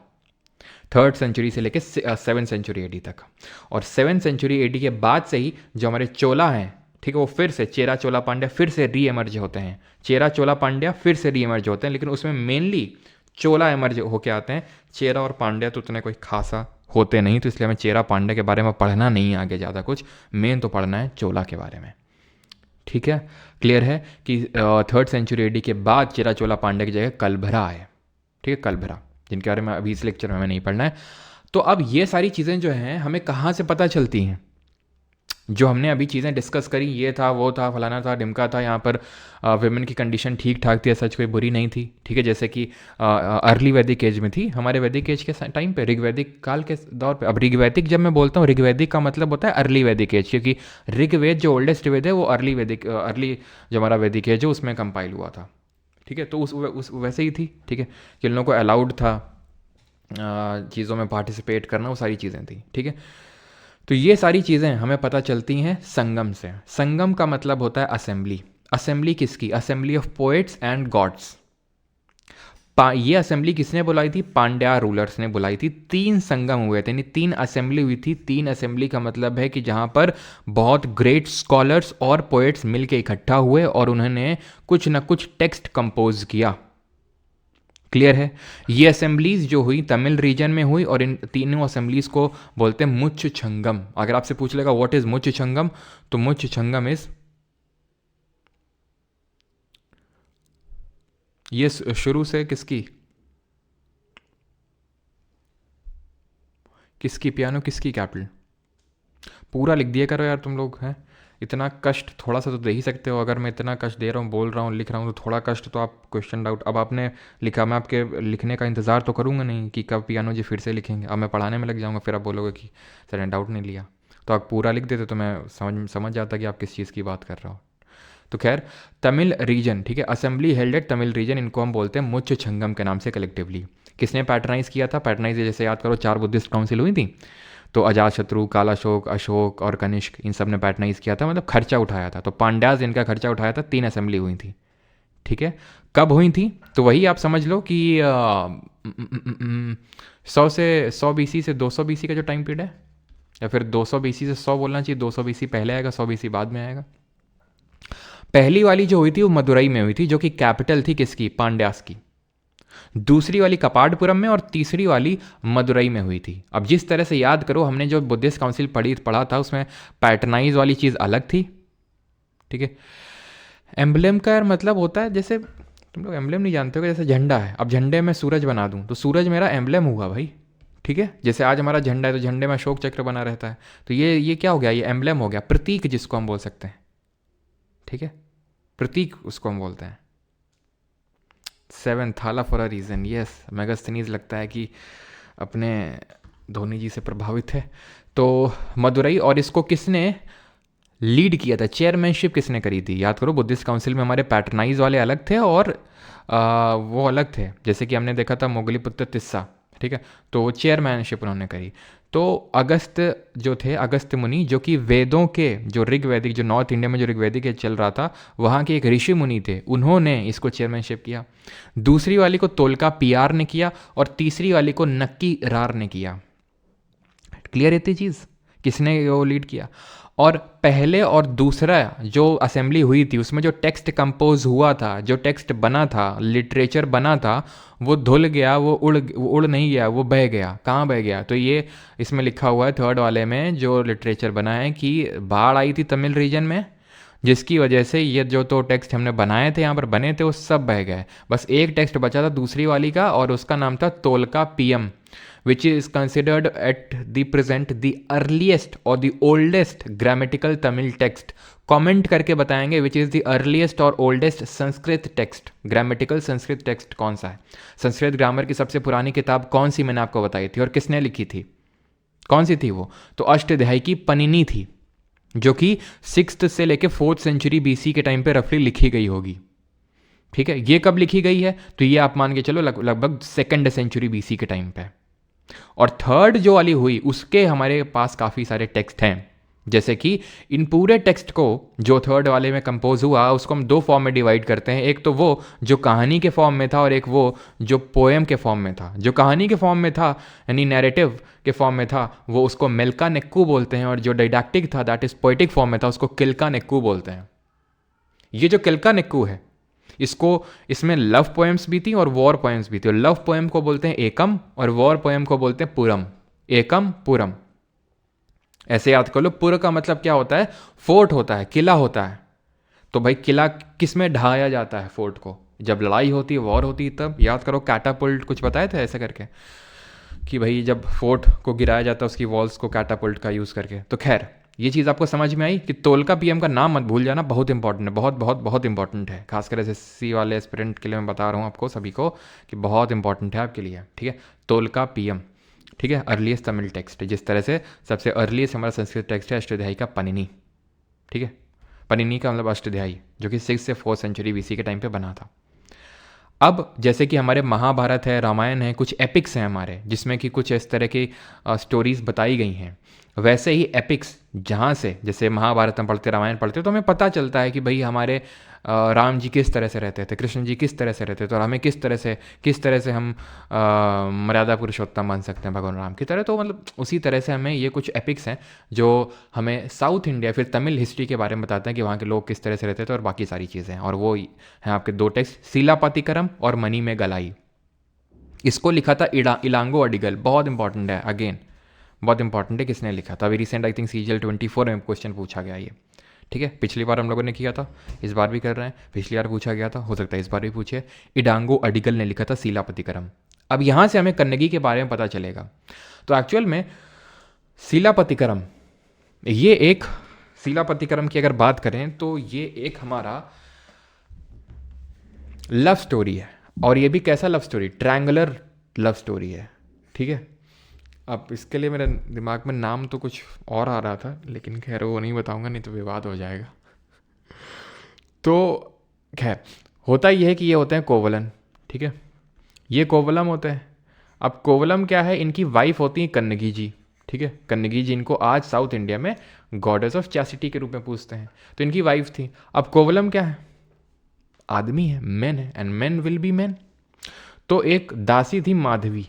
3rd सेंचुरी से लेके 7th सेंचुरी AD तक। और 7th सेंचुरी AD के बाद से ही जो हमारे चोला हैं, ठीक है, वो फिर से चेरा चोला पांड्या फिर से री एमर्ज होते हैं, चेरा चोला पांड्या फिर से री एमर्ज होते हैं, लेकिन उसमें मेनली चोला एमर्ज होके आते हैं। चेरा और पांड्या तो उतने कोई खासा होते नहीं, तो इसलिए हमें चेरा पांड्या के बारे में पढ़ना नहीं है आगे ज़्यादा कुछ, मेन तो पढ़ना है चोला के बारे में, ठीक है। क्लियर है कि 3rd सेंचुरी AD के बाद चेरा चोला पांड्या की जगह कलभरा आए, ठीक है, कलभरा, जिनके बारे में अभी इस लेक्चर में हमें नहीं पढ़ना है। तो अब ये सारी चीज़ें जो हैं हमें कहाँ से पता चलती हैं? जो हमने अभी चीज़ें डिस्कस करी, ये था, वो था, फलाना था, ढिमका था, यहाँ पर विमेन की कंडीशन ठीक ठाक थी, सच कोई बुरी नहीं थी, ठीक है। जैसे कि अर्ली वैदिक एज में थी, हमारे वैदिक एज के टाइम पे, ऋग्वैदिक काल के दौर पे। अब ऋग्वैदिक जब मैं बोलता हूँ, ऋग्वैदिक का मतलब होता है अर्ली वैदिक एज, क्योंकि ऋग्वेद जो ओल्डेस्ट वेद है वो अर्ली जो हमारा वैदिक एज है उसमें कंपाइल हुआ था, ठीक है। तो उस वैसे ही थी, ठीक है, कि उन लोगों को अलाउड था चीज़ों में पार्टिसिपेट करना, वो सारी चीज़ें थी, ठीक है। तो ये सारी चीज़ें हमें पता चलती हैं संगम से। संगम का मतलब होता है असेंबली। असेंबली किसकी? Assembly of poets and gods. ये असेंबली किसने बुलाई थी? पांड्या रूलर्स ने बुलाई थी। 3 संगम हुए थे, यानी 3 असेंबली हुई थी। 3 असेंबली का मतलब है कि जहाँ पर बहुत ग्रेट स्कॉलर्स और पोएट्स मिलके इकट्ठा हुए और उन्होंने कुछ ना कुछ टेक्स्ट कंपोज किया। क्लियर है? ये असेंबलीज जो हुई तमिल रीजन में हुई और इन तीनों असेंबलीज को बोलते हैं मुच्चुछंगम। अगर आपसे पूछ लेगा व्हाट इज मुच्चुछंगम, तो मुच्चुछंगम इज, ये शुरू से किसकी पियानो किसकी कैपिटल? पूरा लिख दिया करो यार तुम लोग, हैं इतना कष्ट थोड़ा सा तो दे ही सकते हो। अगर मैं इतना कष्ट दे रहा हूँ, बोल रहा हूँ, लिख रहा हूँ, तो थोड़ा कष्ट तो आप क्वेश्चन डाउट। अब आपने लिखा, मैं आपके लिखने का इंतज़ार तो करूँगा नहीं कि कब पियानो जी फिर से लिखेंगे। अब मैं पढ़ाने में लग जाऊँगा, फिर आप बोलोगे कि सर ने डाउट नहीं लिया। तो आप पूरा लिख देते तो मैं समझ जाता कि आप किस चीज़ की बात कर रहे हो। तो खैर, तमिल रीजन, ठीक है, assembly held at Tamil region, इनको हम बोलते हैं मुच्चुछंगम के नाम से कलेक्टिवली। किसने पैटर्नाइज किया था? पैटर्नाइज जैसे याद करो 4 बुद्धिस्ट काउंसिल हुई थी, तो अजातशत्रु, कालाशोक, अशोक और कनिष्क, इन सब ने पैटर्नाइज किया था, मतलब खर्चा उठाया था। तो पांड्याज इनका खर्चा उठाया था। 3 असेंबली हुई थी, ठीक है। कब हुई थी? तो वही आप समझ लो कि 100 BC से 200 BC का जो टाइम पीरियड है, या फिर 200 BC से 100 बोलना चाहिए। 200 BC पहले आएगा, 100 BC बाद में आएगा। पहली वाली जो हुई थी वो मदुरई में हुई थी, जो कि कैपिटल थी किसकी? पांड्यास की। दूसरी वाली कपाडपुरम में और तीसरी वाली मदुरई में हुई थी। अब जिस तरह से याद करो, हमने जो बुद्धिस्ट काउंसिल पढ़ा था उसमें पैटर्नाइज वाली चीज़ अलग थी, ठीक है। एम्बलेम का यार मतलब होता है, जैसे तुम लोग एम्बलेम नहीं जानते हो, जैसे झंडा है, अब झंडे में सूरज बना दूं तो सूरज मेरा एम्बलेम हुआ भाई, ठीक है। जैसे आज हमारा झंडा है तो झंडे में अशोक चक्र बना रहता है, तो ये क्या हो गया? ये एम्बलेम हो गया, प्रतीक जिसको हम बोल सकते हैं, ठीक है, प्रतीक उसको हम बोलते हैं। 7 थाला for a reason, yes. Megasthenes लगता है कि अपने धोनी जी से प्रभावित है। तो मदुरई, और इसको किसने लीड किया था? चेयरमैनशिप किसने करी थी? याद करो, बुद्धिस्ट काउंसिल में हमारे पैटर्नाइज वाले अलग थे और वो अलग थे। जैसे कि हमने देखा था मोगलीपुत्र तिस्सा, ठीक है, तो वो चेयरमैनशिप उन्होंने करी। तो अगस्त जो थे, अगस्त मुनि, जो कि वेदों के, जो ऋग्वैदिक, जो नॉर्थ इंडिया में जो ऋग्वैदिक चल रहा था, वहाँ के एक ऋषि मुनि थे, उन्होंने इसको चेयरमैनशिप किया। दूसरी वाली को तोलका पियार ने किया और तीसरी वाली को नक्की रार ने किया। क्लियर है ये चीज़? किसने वो लीड किया? और पहले और दूसरा जो असेंबली हुई थी उसमें जो टेक्स्ट कंपोज हुआ था, जो टेक्स्ट बना था, लिटरेचर बना था, वो धुल गया, वो उड़ नहीं गया, वो बह गया। कहाँ बह गया? तो ये इसमें लिखा हुआ है थर्ड वाले में जो लिटरेचर बना है कि बाढ़ आई थी तमिल रीजन में, जिसकी वजह से ये जो तो टेक्स्ट हमने बनाए थे, यहाँ पर बने थे, वो सब बह गए। बस एक टेक्स्ट बचा था दूसरी वाली का, और उसका नाम था तोलका PM, which is considered at the present the earliest or the oldest grammatical Tamil text. Comment करके बताएंगे which is the earliest और oldest Sanskrit text. Grammatical Sanskrit text कौन सा है? संस्कृत ग्रामर की सबसे पुरानी किताब कौन सी मैंने आपको बताई थी और किसने लिखी थी? कौन सी थी वो? तो अष्टाध्यायी की पनिनी थी, जो कि 6th से लेके 4th सेंचुरी BC के टाइम पे रफली लिखी गई होगी, ठीक है। ये कब लिखी गई है? तो ये आप मान के चलो लगभग 2nd सेंचुरी BC के टाइम पे। और थर्ड जो वाली हुई उसके हमारे पास काफ़ी सारे टेक्स्ट हैं, जैसे कि इन पूरे टेक्स्ट को जो थर्ड वाले में कंपोज हुआ उसको हम 2 फॉर्म में डिवाइड करते हैं। एक तो वो जो कहानी के फॉर्म में था और एक वो जो पोएम के फॉर्म में था। जो कहानी के फॉर्म में था यानी नैरेटिव के फॉर्म में था वो उसको मेलका नेक्कू बोलते हैं, और जो डायडैक्टिक था दैट इज पोएटिक फॉर्म में था उसको किल्का नेक्कू बोलते हैं। ये जो किल्का नेक्कू है इसमें लव पोएम्स भी थी और वॉर पोएम्स भी थी। और लव पोएम को बोलते हैं एकम और वॉर पोएम को बोलते हैं पुरम। एकम पुरम ऐसे याद कर लो। पुर का मतलब क्या होता है? फोर्ट होता है, किला होता है। तो भाई किला किस में ढाया जाता है? फोर्ट को। जब लड़ाई होती है, वॉर होती है, तब याद करो कैटापुल्ट कुछ बताए थे ऐसे करके कि भाई जब फोर्ट को गिराया जाता है उसकी वॉल्स को कैटापुल्ट का यूज़ करके। तो खैर ये चीज़ आपको समझ में आई कि तोलका पीएम का नाम मत भूल जाना, बहुत इंपॉर्टेंट है, बहुत बहुत बहुत इंपॉर्टेंट है। खासकर एसएससी वाले एस्पिरेंट के लिए मैं बता रहा हूँ आपको सभी को कि बहुत इंपॉर्टेंट है आपके लिए, ठीक है। तोलका पीएम, ठीक है, अर्लीस्ट तमिल टेक्स्ट। जिस तरह से सबसे अर्लीस्ट हमारा संस्कृत टेक्स्ट है अष्टाध्यायी का पनिनी, ठीक है। पनिनी का मतलब अष्टाध्यायी, जो कि 6 से 4 सेंचुरी BC के टाइम पे बना था। अब जैसे कि हमारे महाभारत है, रामायण है, कुछ एपिक्स हैं हमारे, जिसमें कि कुछ इस तरह की स्टोरीज बताई गई हैं। वैसे ही एपिक्स जहाँ से, जैसे महाभारत में पढ़ते, रामायण पढ़ते, तो हमें पता चलता है कि भाई हमारे राम जी किस तरह से रहते थे, कृष्ण जी किस तरह से रहते थे, और हमें किस तरह से हम मर्यादा पुरुषोत्तम बन सकते हैं भगवान राम की तरह। तो मतलब उसी तरह से हमें ये कुछ एपिक्स हैं जो हमें साउथ इंडिया फिर तमिल हिस्ट्री के बारे में बताते हैं कि वहाँ के लोग किस तरह से रहते थे और बाकी सारी चीज़ें हैं। और वो हैं आपके दो टेक्स्ट, सिलापतिकरम और मनी में गलाई। इसको लिखा था इलांगो अडिगल, बहुत इंपॉर्टेंट है, अगेन बहुत इंपॉर्टेंट है किसने लिखा था। अभी रिसेंट आई थिंक CGL 24 में क्वेश्चन पूछा गया ये, ठीक है। पिछली बार हम लोगों ने किया था, इस बार भी कर रहे हैं, पिछली बार पूछा गया था, हो सकता है इस बार भी पूछे। इडांगो अडिगल ने लिखा था सिलापतिकरम। अब यहाँ से हमें कन्नगी के बारे में पता चलेगा। तो एक्चुअल में सिलापतिकरम, ये एक सिलापतिकरम की अगर बात करें तो ये एक हमारा लव स्टोरी है। और ये भी कैसा love story, triangular love story है, ठीक है। अब इसके लिए मेरे दिमाग में नाम तो कुछ और आ रहा था, लेकिन खैर वो नहीं बताऊंगा, नहीं तो विवाद हो जाएगा। तो खैर होता ये है कि ये होते हैं कोवलन, ठीक है, ये कोवलम होते हैं। अब कोवलम क्या है, इनकी वाइफ होती है कन्नगी जी, ठीक है। कन्नगी जी इनको आज साउथ इंडिया में गॉडेस ऑफ चैसिटी के रूप में पूछते हैं, तो इनकी वाइफ थी। अब कोवलम क्या है, आदमी है, मैन है, and man will be man. तो एक दासी थी माधवी,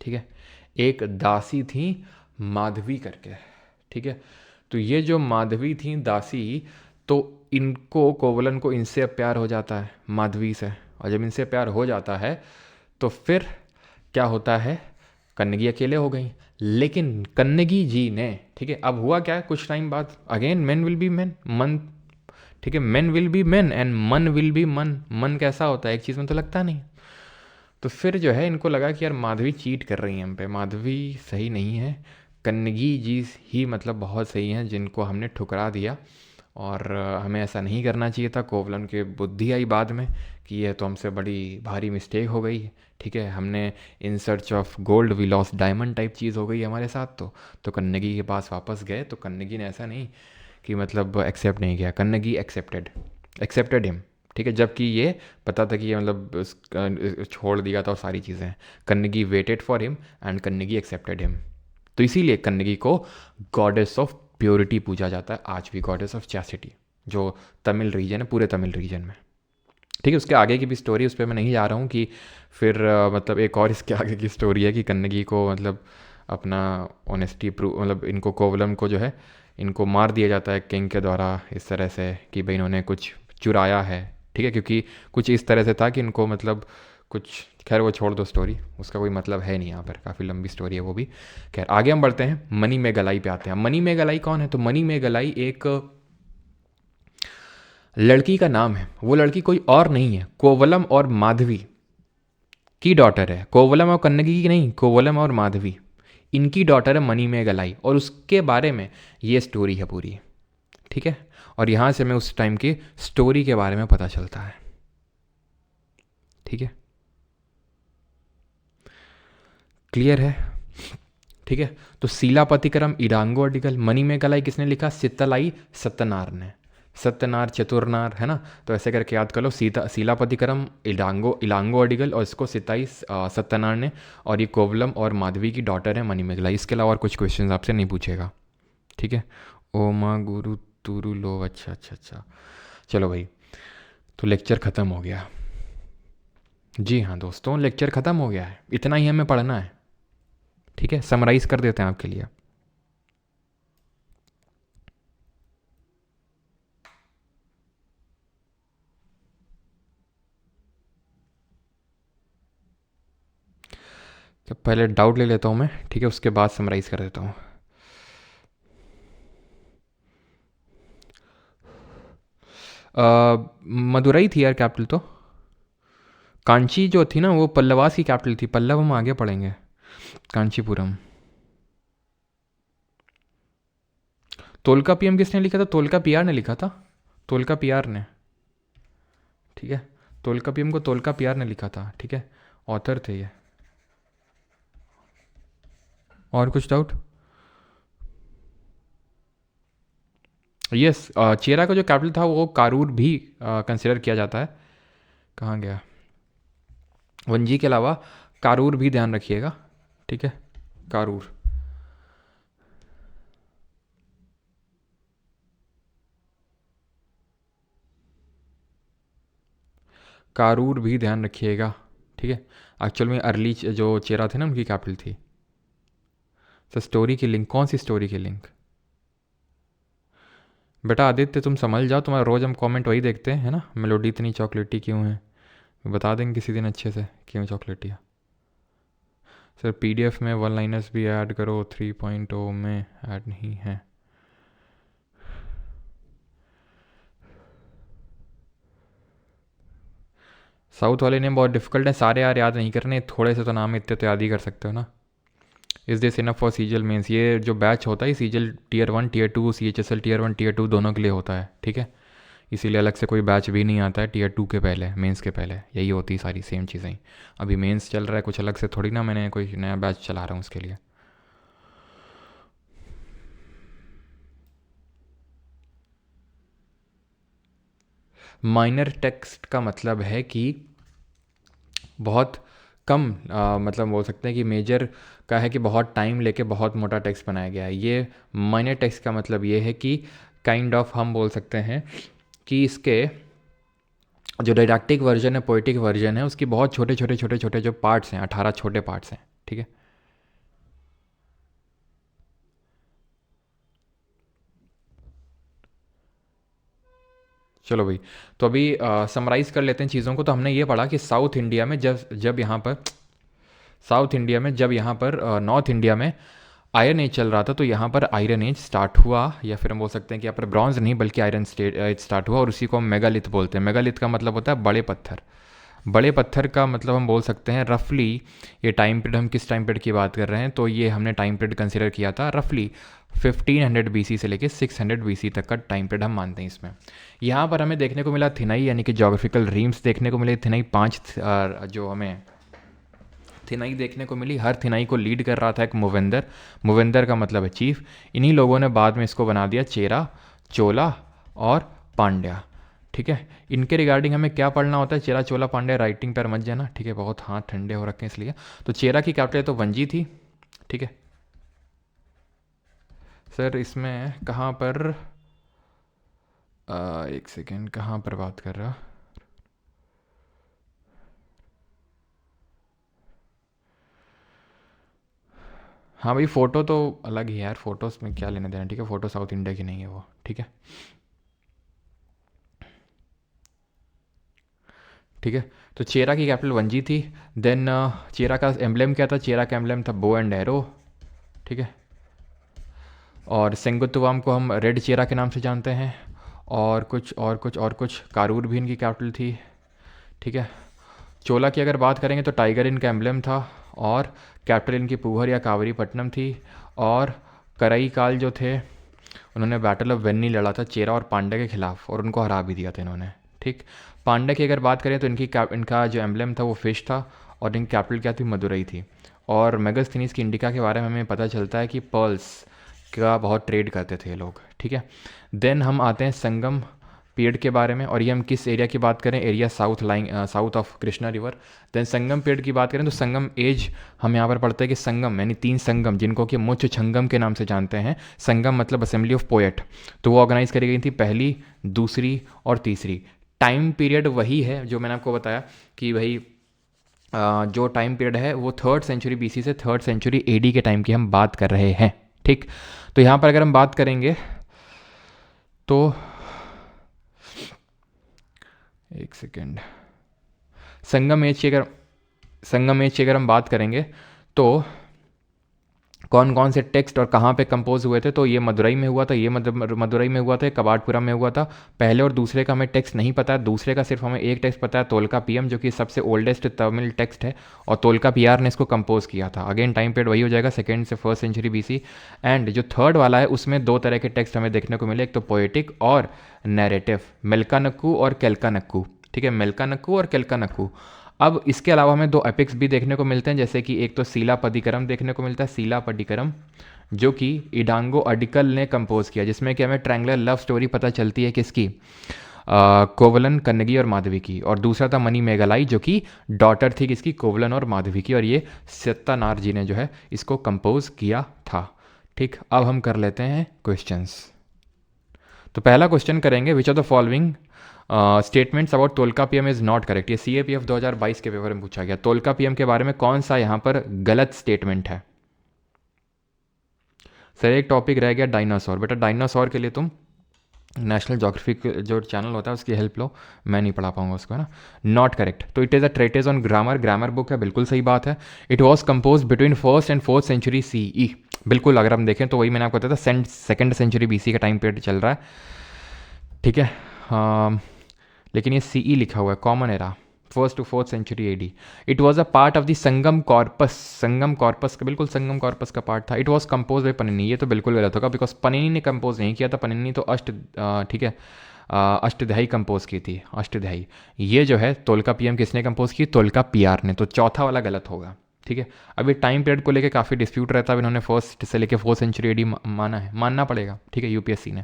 ठीक है, एक दासी थी माधवी करके, ठीक है। तो ये जो माधवी थी दासी, तो इनको कोवलन को इनसे प्यार हो जाता है, माधवी से। और जब इनसे प्यार हो जाता है तो फिर क्या होता है, कन्नगी अकेले हो गई। लेकिन कन्नगी जी ने, ठीक है, अब हुआ क्या, कुछ टाइम बाद again man will be man, मन, ठीक है, man will be man and मन विल बी मन। मन कैसा होता है, एक चीज़ में तो लगता नहीं। तो फिर जो है इनको लगा कि यार माधवी चीट कर रही है हम पे, माधवी सही नहीं है, कन्नगी जी ही मतलब बहुत सही हैं जिनको हमने ठुकरा दिया, और हमें ऐसा नहीं करना चाहिए था। कोवलन के बुद्धि आई बाद में कि यह तो हमसे बड़ी भारी मिस्टेक हो गई, ठीक है, हमने in search of gold we lost diamond type चीज़ हो गई हमारे साथ। तो कन्नगी के पास वापस गए, तो कन्नगी ने ऐसा नहीं कि मतलब एक्सेप्ट नहीं किया, कन्नगी एक्सेप्टेड हिम, ठीक है। जबकि ये पता था कि ये मतलब छोड़ दिया था और सारी चीज़ें। Kannagi waited for him and Kannagi accepted him. तो इसीलिए कन्नगी को गॉडेस ऑफ प्योरिटी पूजा जाता है आज भी, गॉडेस ऑफ चैसिटी, जो तमिल रीजन है, पूरे तमिल रीजन में, ठीक है। उसके आगे की भी स्टोरी, उस पर मैं नहीं जा रहा हूँ कि फिर मतलब एक और इसके आगे की स्टोरी है कि कन्नगी को मतलब अपना ऑनेस्टी प्रूव, मतलब इनको कोवलम को जो है इनको मार दिया जाता है किंग के द्वारा, इस तरह से कि भाई इन्होंने कुछ चुराया है, ठीक है, क्योंकि कुछ इस तरह से था कि इनको मतलब कुछ, खैर वो छोड़ दो स्टोरी, उसका कोई मतलब है नहीं यहाँ पर, काफ़ी लंबी स्टोरी है वो भी। खैर आगे हम बढ़ते हैं, मनी में गलाई पे आते हैं। मनी में गलाई कौन है, तो मनी में गलाई एक लड़की का नाम है। वो लड़की कोई और नहीं है, कोवलम और माधवी की डॉटर है। कोवलम और कन्नगी की नहीं, कोवलम और माधवी, इनकी डॉटर है मनी में गलाई, और उसके बारे में ये स्टोरी है पूरी, ठीक है। और यहाँ से हमें उस टाइम की स्टोरी के बारे में पता चलता है, ठीक है, क्लियर है, ठीक है। तो सिलापतिकरम इडांगो अडिगल, मनी में गलाई किसने लिखा, सितलाई सत्यनार ने, सत्यनार चतुरनार है ना, तो ऐसे करके याद कर लो, सिलापतिकरम इलांगो अडिगल, और इसको सिताई सत्यनार ने, और ये कोवलम और माधवी की डॉटर है मनी में गलाई। इसके अलावा और कुछ क्वेश्चन आपसे नहीं पूछेगा, ठीक है। ओमा गुरु तुरु लो, अच्छा अच्छा अच्छा, चलो भाई, तो लेक्चर ख़त्म हो गया। जी हाँ दोस्तों, लेक्चर ख़त्म हो गया है, इतना ही हमें पढ़ना है, ठीक है। समराइज कर देते हैं आपके लिए। तो पहले डाउट ले लेता हूँ मैं, ठीक है, उसके बाद समराइज कर देता हूँ। मदुरई थी यार कैपिटल तो, कांची जो थी ना वो पल्लवास की कैपिटल थी, पल्लव हम आगे पढ़ेंगे, कांचीपुरम। तोलका पीएम किसने लिखा था, तोलका पीआर ने लिखा था, तोलका पीआर ने, ठीक है, तोलका पीएम को तोलका पीआर ने लिखा था, ठीक है, ऑथर थे ये। और कुछ डाउट, यस, चेरा का जो कैपिटल था वो कारूर भी कंसिडर किया जाता है। कहाँ गया, वंजी के अलावा कारूर भी ध्यान रखिएगा, ठीक है, कारूर, कारूर भी ध्यान रखिएगा, ठीक है। एक्चुअल में अर्ली जो चेरा थे ना उनकी कैपिटल थी। सर स्टोरी की लिंक, कौन सी स्टोरी की लिंक? बेटा आदित्य तुम समझ जाओ, तुम्हारा रोज़ हम कमेंट वही देखते हैं, है ना, मेलोडी इतनी चॉकलेटी क्यों है, बता देंगे किसी दिन अच्छे से क्यों चॉकलेटी है। सर पीडीएफ में वन लाइनर्स भी ऐड करो, 3.0 में ऐड नहीं है। साउथ वाले नेम बहुत डिफिकल्ट है, सारे यार याद नहीं करने, थोड़े से तो नाम इतने तो याद ही कर सकते हो ना। Is this enough for CGL mains, ये जो बैच होता है CGL tier 1 tier 2 CHSL tier 1 tier 2 दोनों के लिए होता है, ठीक है। इसीलिए अलग से कोई बैच भी नहीं आता है टीयर 2 के पहले, मेंस के पहले, यही होती है सारी सेम चीज़ें ही। अभी मेंस चल रहा है, कुछ अलग से थोड़ी ना मैंने कोई नया बैच चला रहा हूँ उसके लिए। माइनर टेक्स्ट का मतलब है कि बहुत कम मतलब बोल सकते हैं कि मेजर का है कि बहुत टाइम लेके बहुत मोटा टेक्स्ट बनाया गया है। ये माइनर टेक्स्ट का मतलब ये है कि काइंड ऑफ हम बोल सकते हैं कि इसके जो डायडैक्टिक वर्जन है, पोइटिक वर्जन है, उसकी बहुत छोटे छोटे छोटे छोटे जो पार्ट्स हैं, 18 छोटे पार्ट्स हैं, ठीक है। चलो भाई, तो अभी समराइज़ कर लेते हैं चीज़ों को। तो हमने ये पढ़ा कि साउथ इंडिया में जब जब यहाँ पर साउथ इंडिया में जब यहाँ पर नॉर्थ इंडिया में आयरन एज चल रहा था, तो यहाँ पर आयरन एज स्टार्ट हुआ, या फिर हम बोल सकते हैं कि यहाँ पर ब्रॉन्ज नहीं बल्कि आयरन एज स्टार्ट हुआ, और उसी को हम मेगालिथ बोलते हैं। मेगालिथ का मतलब होता है बड़े पत्थर। बड़े पत्थर का मतलब हम बोल सकते हैं रफली, ये टाइम पीरियड, हम किस टाइम पीरियड की बात कर रहे हैं, तो ये हमने टाइम पीरियड कंसिडर किया था रफली 1500 BC से लेके 600 BC तक का टाइम पीरियड हम मानते हैं इसमें। यहाँ पर हमें देखने को मिला थिनाई, यानी कि जोग्राफिकल रीम्स देखने को मिले। थिनाई 5 जो हमें थिनाई देखने को मिली, हर थिनाई को लीड कर रहा था एक मूवेंदर। मूवेंदर का मतलब है चीफ। इन्हीं लोगों ने बाद में इसको बना दिया चेरा, चोला और पांड्या, ठीक है। इनके रिगार्डिंग हमें क्या पढ़ना होता है, चेरा चोला पांड्या, राइटिंग पर मत जाना, ठीक है, बहुत हाथ ठंडे हो रखे हैं इसलिए। तो चेरा की कैपिटल तो वंजी थी, ठीक है। सर इसमें कहाँ पर एक सेकेंड, कहाँ पर बात कर रहा, हाँ भाई फ़ोटो तो अलग ही है यार, फ़ोटोज़ में क्या लेना देना, ठीक है। फ़ोटो साउथ इंडिया की नहीं है वो, ठीक है, ठीक है। तो चेरा की कैपिटल वंजी थी। देन चेरा का एम्बलम क्या था, चेरा का एम्बलम था बो एंड एरो, ठीक है। और सेंगुतुवाम को हम रेड चेरा के नाम से जानते हैं, और कुछ और कुछ और कुछ। कारूर भी इनकी कैपिटल थी, ठीक है। चोला की अगर बात करेंगे तो टाइगर इनका एम्बलम था, और कैपिटल इनकी पूहर या कावरीपट्टनम थी। और करई काल जो थे उन्होंने बैटल ऑफ वेन्नी लड़ा था चेरा और पांड्या के खिलाफ, और उनको हरा भी दिया था इन्होंने, ठीक। पांड्या की अगर बात करें तो इनका जो एम्बलम था वो फिश था, और इनकी कैपिटल क्या थी, मदुरई थी। और मेगास्थनीज की इंडिका के बारे में हमें पता चलता है कि पर्ल्स का बहुत ट्रेड करते थे ये लोग, ठीक है। देन हम आते हैं संगम पीरियड के बारे में, और ये हम किस एरिया की बात करें, area south of Krishna river. Then Sangam period की बात करें तो संगम एज हम यहाँ पर पढ़ते हैं कि संगम यानी 3 संगम, जिनको कि मुच्छ छंगम के नाम से जानते हैं। संगम मतलब असेंबली ऑफ पोएट, तो वो ऑर्गेनाइज करी गई थी पहली, दूसरी और तीसरी। टाइम पीरियड वही है जो मैंने आपको बताया कि भाई जो टाइम पीरियड है वो 3rd सेंचुरी BC से 3rd सेंचुरी AD के टाइम की हम बात कर रहे हैं, ठीक। तो यहाँ पर अगर हम बात करेंगे तो एक सेकेंड, संगम एज की अगर हम बात करेंगे तो कौन कौन से टेक्स्ट और कहाँ पे कंपोज हुए थे, तो ये मदुरई में हुआ था, ये मदुरई में हुआ था, कबाड़पुरा में हुआ था। पहले और दूसरे का हमें टेक्स्ट नहीं पता है, दूसरे का सिर्फ हमें एक टेक्स्ट पता है, तोलका पीएम, जो कि सबसे ओल्डेस्ट तमिल टेक्स्ट है, और तोलका पीआर ने इसको कंपोज किया था। अगेन टाइम पीरियड वही हो जाएगा 2nd से 1st सेंचुरी BC। एंड जो 3rd वाला है उसमें 2 तरह के टेक्स्ट हमें देखने को मिले, एक तो पोएटिक और नैरेटिव, मेलकानक्कू और केल्कानक्कू, ठीक है, मेलकानक्कू और केल्कानक्कू। अब इसके अलावा हमें 2 एपिक्स भी देखने को मिलते हैं, जैसे कि एक तो सीलापदिकरम देखने को मिलता है, सीलापदिकरम, जो कि इडांगो अडिकल ने कंपोज किया, जिसमें कि हमें ट्रायंगुलर लव स्टोरी पता चलती है किसकी, कोवलन, कन्नगी और माधवी की। और दूसरा था मनी मेघालाई, जो कि डॉटर थी किसकी, कोवलन और माधवी की, और ये सत्तानार जी ने जो है इसको कंपोज किया था, ठीक। अब हम कर लेते हैं क्वेश्चंस। तो पहला क्वेश्चन करेंगे, विच of the following statements about Tolkappiyam is not correct. ये CAPF 2022 के पेपर में पूछा गया। तोलकाप्पियम के बारे में कौन सा यहाँ पर गलत स्टेटमेंट है? सर एक टॉपिक रह गया डायनासोर। बेटा डायनासोर के लिए तुम नेशनल ज्योग्राफिक जो चैनल होता है उसकी हेल्प लो, मैं नहीं पढ़ा पाऊंगा उसको, है ना। Not correct. तो it is a treatise on grammar, grammar book है, बिल्कुल सही बात है। It was compose between 1st and 4th century CE, बिल्कुल। अगर हम देखें तो वही मैंने आपको बताया था, 2nd century BC का टाइम पीरियड चल रहा है, ठीक है। लेकिन ये CE लिखा हुआ है, common era, 1st to 4th century AD। It was a part of the Sangam corpus, Sangam corpus का, बिल्कुल संगम कॉर्पस का पार्ट था। It was compose by Panini, ये तो बिल्कुल गलत होगा, बिकॉज पनिनी ने कंपोज नहीं किया था। पनिनी तो ठीक है, अष्टध्यायी कंपोज की थी, अष्टध्यायी। ये जो है तोलकाप्पियम किसने कंपोज की? तोलकाप्पियार ने। तो चौथा वाला गलत होगा, ठीक है। अभी टाइम पीरियड को लेकर काफ़ी डिस्प्यूट रहता है, इन्होंने 1st से लेकर 4th century AD माना है, मानना पड़ेगा, ठीक है, UPSC ने।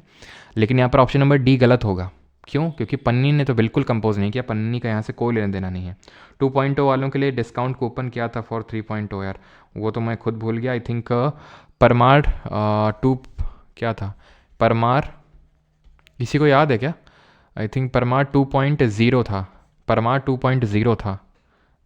लेकिन यहाँ पर ऑप्शन नंबर D गलत होगा। क्यों? क्योंकि पन्नी ने तो बिल्कुल कंपोज नहीं किया, पन्नी का यहाँ से कोई लेना देना नहीं है। 2.0 वालों के लिए डिस्काउंट कूपन क्या था फॉर 3.0? यार वो तो मैं खुद भूल गया। आई थिंक परमार 2 क्या था, परमार, किसी को याद है क्या? आई थिंक परमार 2.0 था, परमार 2.0 था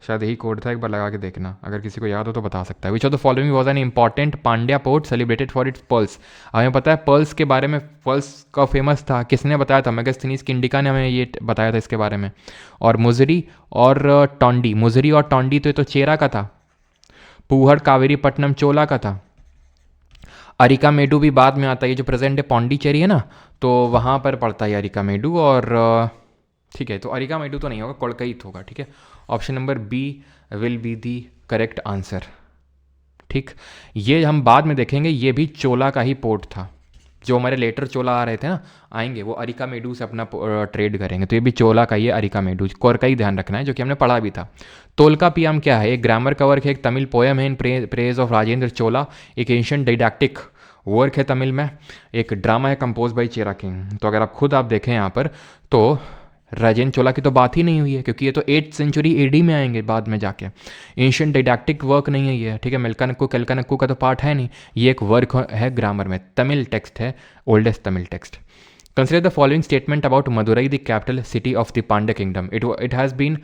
शायद, यही कोड था। एक बार लगा के देखना, अगर किसी को याद हो तो बता सकता है। Which of the following was an important Pandya port celebrated for its pearls? हमें पता है पर्ल्स के बारे में, पर्ल्स का फेमस था, किसने बताया था? मेगास्थनीज किंडिका ने हमें ये बताया था इसके बारे में। और मुजरी और टोंडी, मुजरी और टोंडी तो ये तो चेरा का था। पूहड़ कावेरीपट्टनम चोला का था। अरिकामेडु भी बाद में आता है, ये जो प्रेजेंट है पौंडीचेरी है ना, तो वहाँ पर पड़ता है अरिकामेडु। और ठीक है, तो अरिकामेडु तो नहीं होगा, कोलकईत होगा, ठीक है। Option number B will be the correct answer, ठीक। ये हम बाद में देखेंगे, ये भी चोला का ही पोर्ट था। जो हमारे लेटर चोला आ रहे थे ना, आएंगे, वो अरिकामेडु से अपना ट्रेड करेंगे, तो ये भी चोला का ही है, अरिकामेडु। कोर का ही ध्यान रखना है, जो कि हमने पढ़ा भी था। तोलकाप्पियम क्या है? एक ग्रामर का वर्क है, एक तमिल पोएम है इन प्रेज ऑफ राजेंद्र चोला, एक एंशिएंट डिडैक्टिक वर्क है तमिल में, एक ड्रामा है कंपोज बाई चेरा किंग। तो अगर आप खुद आप देखें यहाँ पर, तो राजेंद्र चोला की तो बात ही नहीं हुई है, क्योंकि ये तो 8th century AD में आएंगे बाद में जाके। एंशिएंट डिडैक्टिक वर्क नहीं है ये, ठीक है। मिल्कानक्कू कलकानक्कू का तो पार्ट है नहीं, ये एक वर्क है ग्रामर में, तमिल टेक्स्ट है, oldest Tamil text. Consider the following statement about Madurai the capital city of the Pandya kingdom. It has been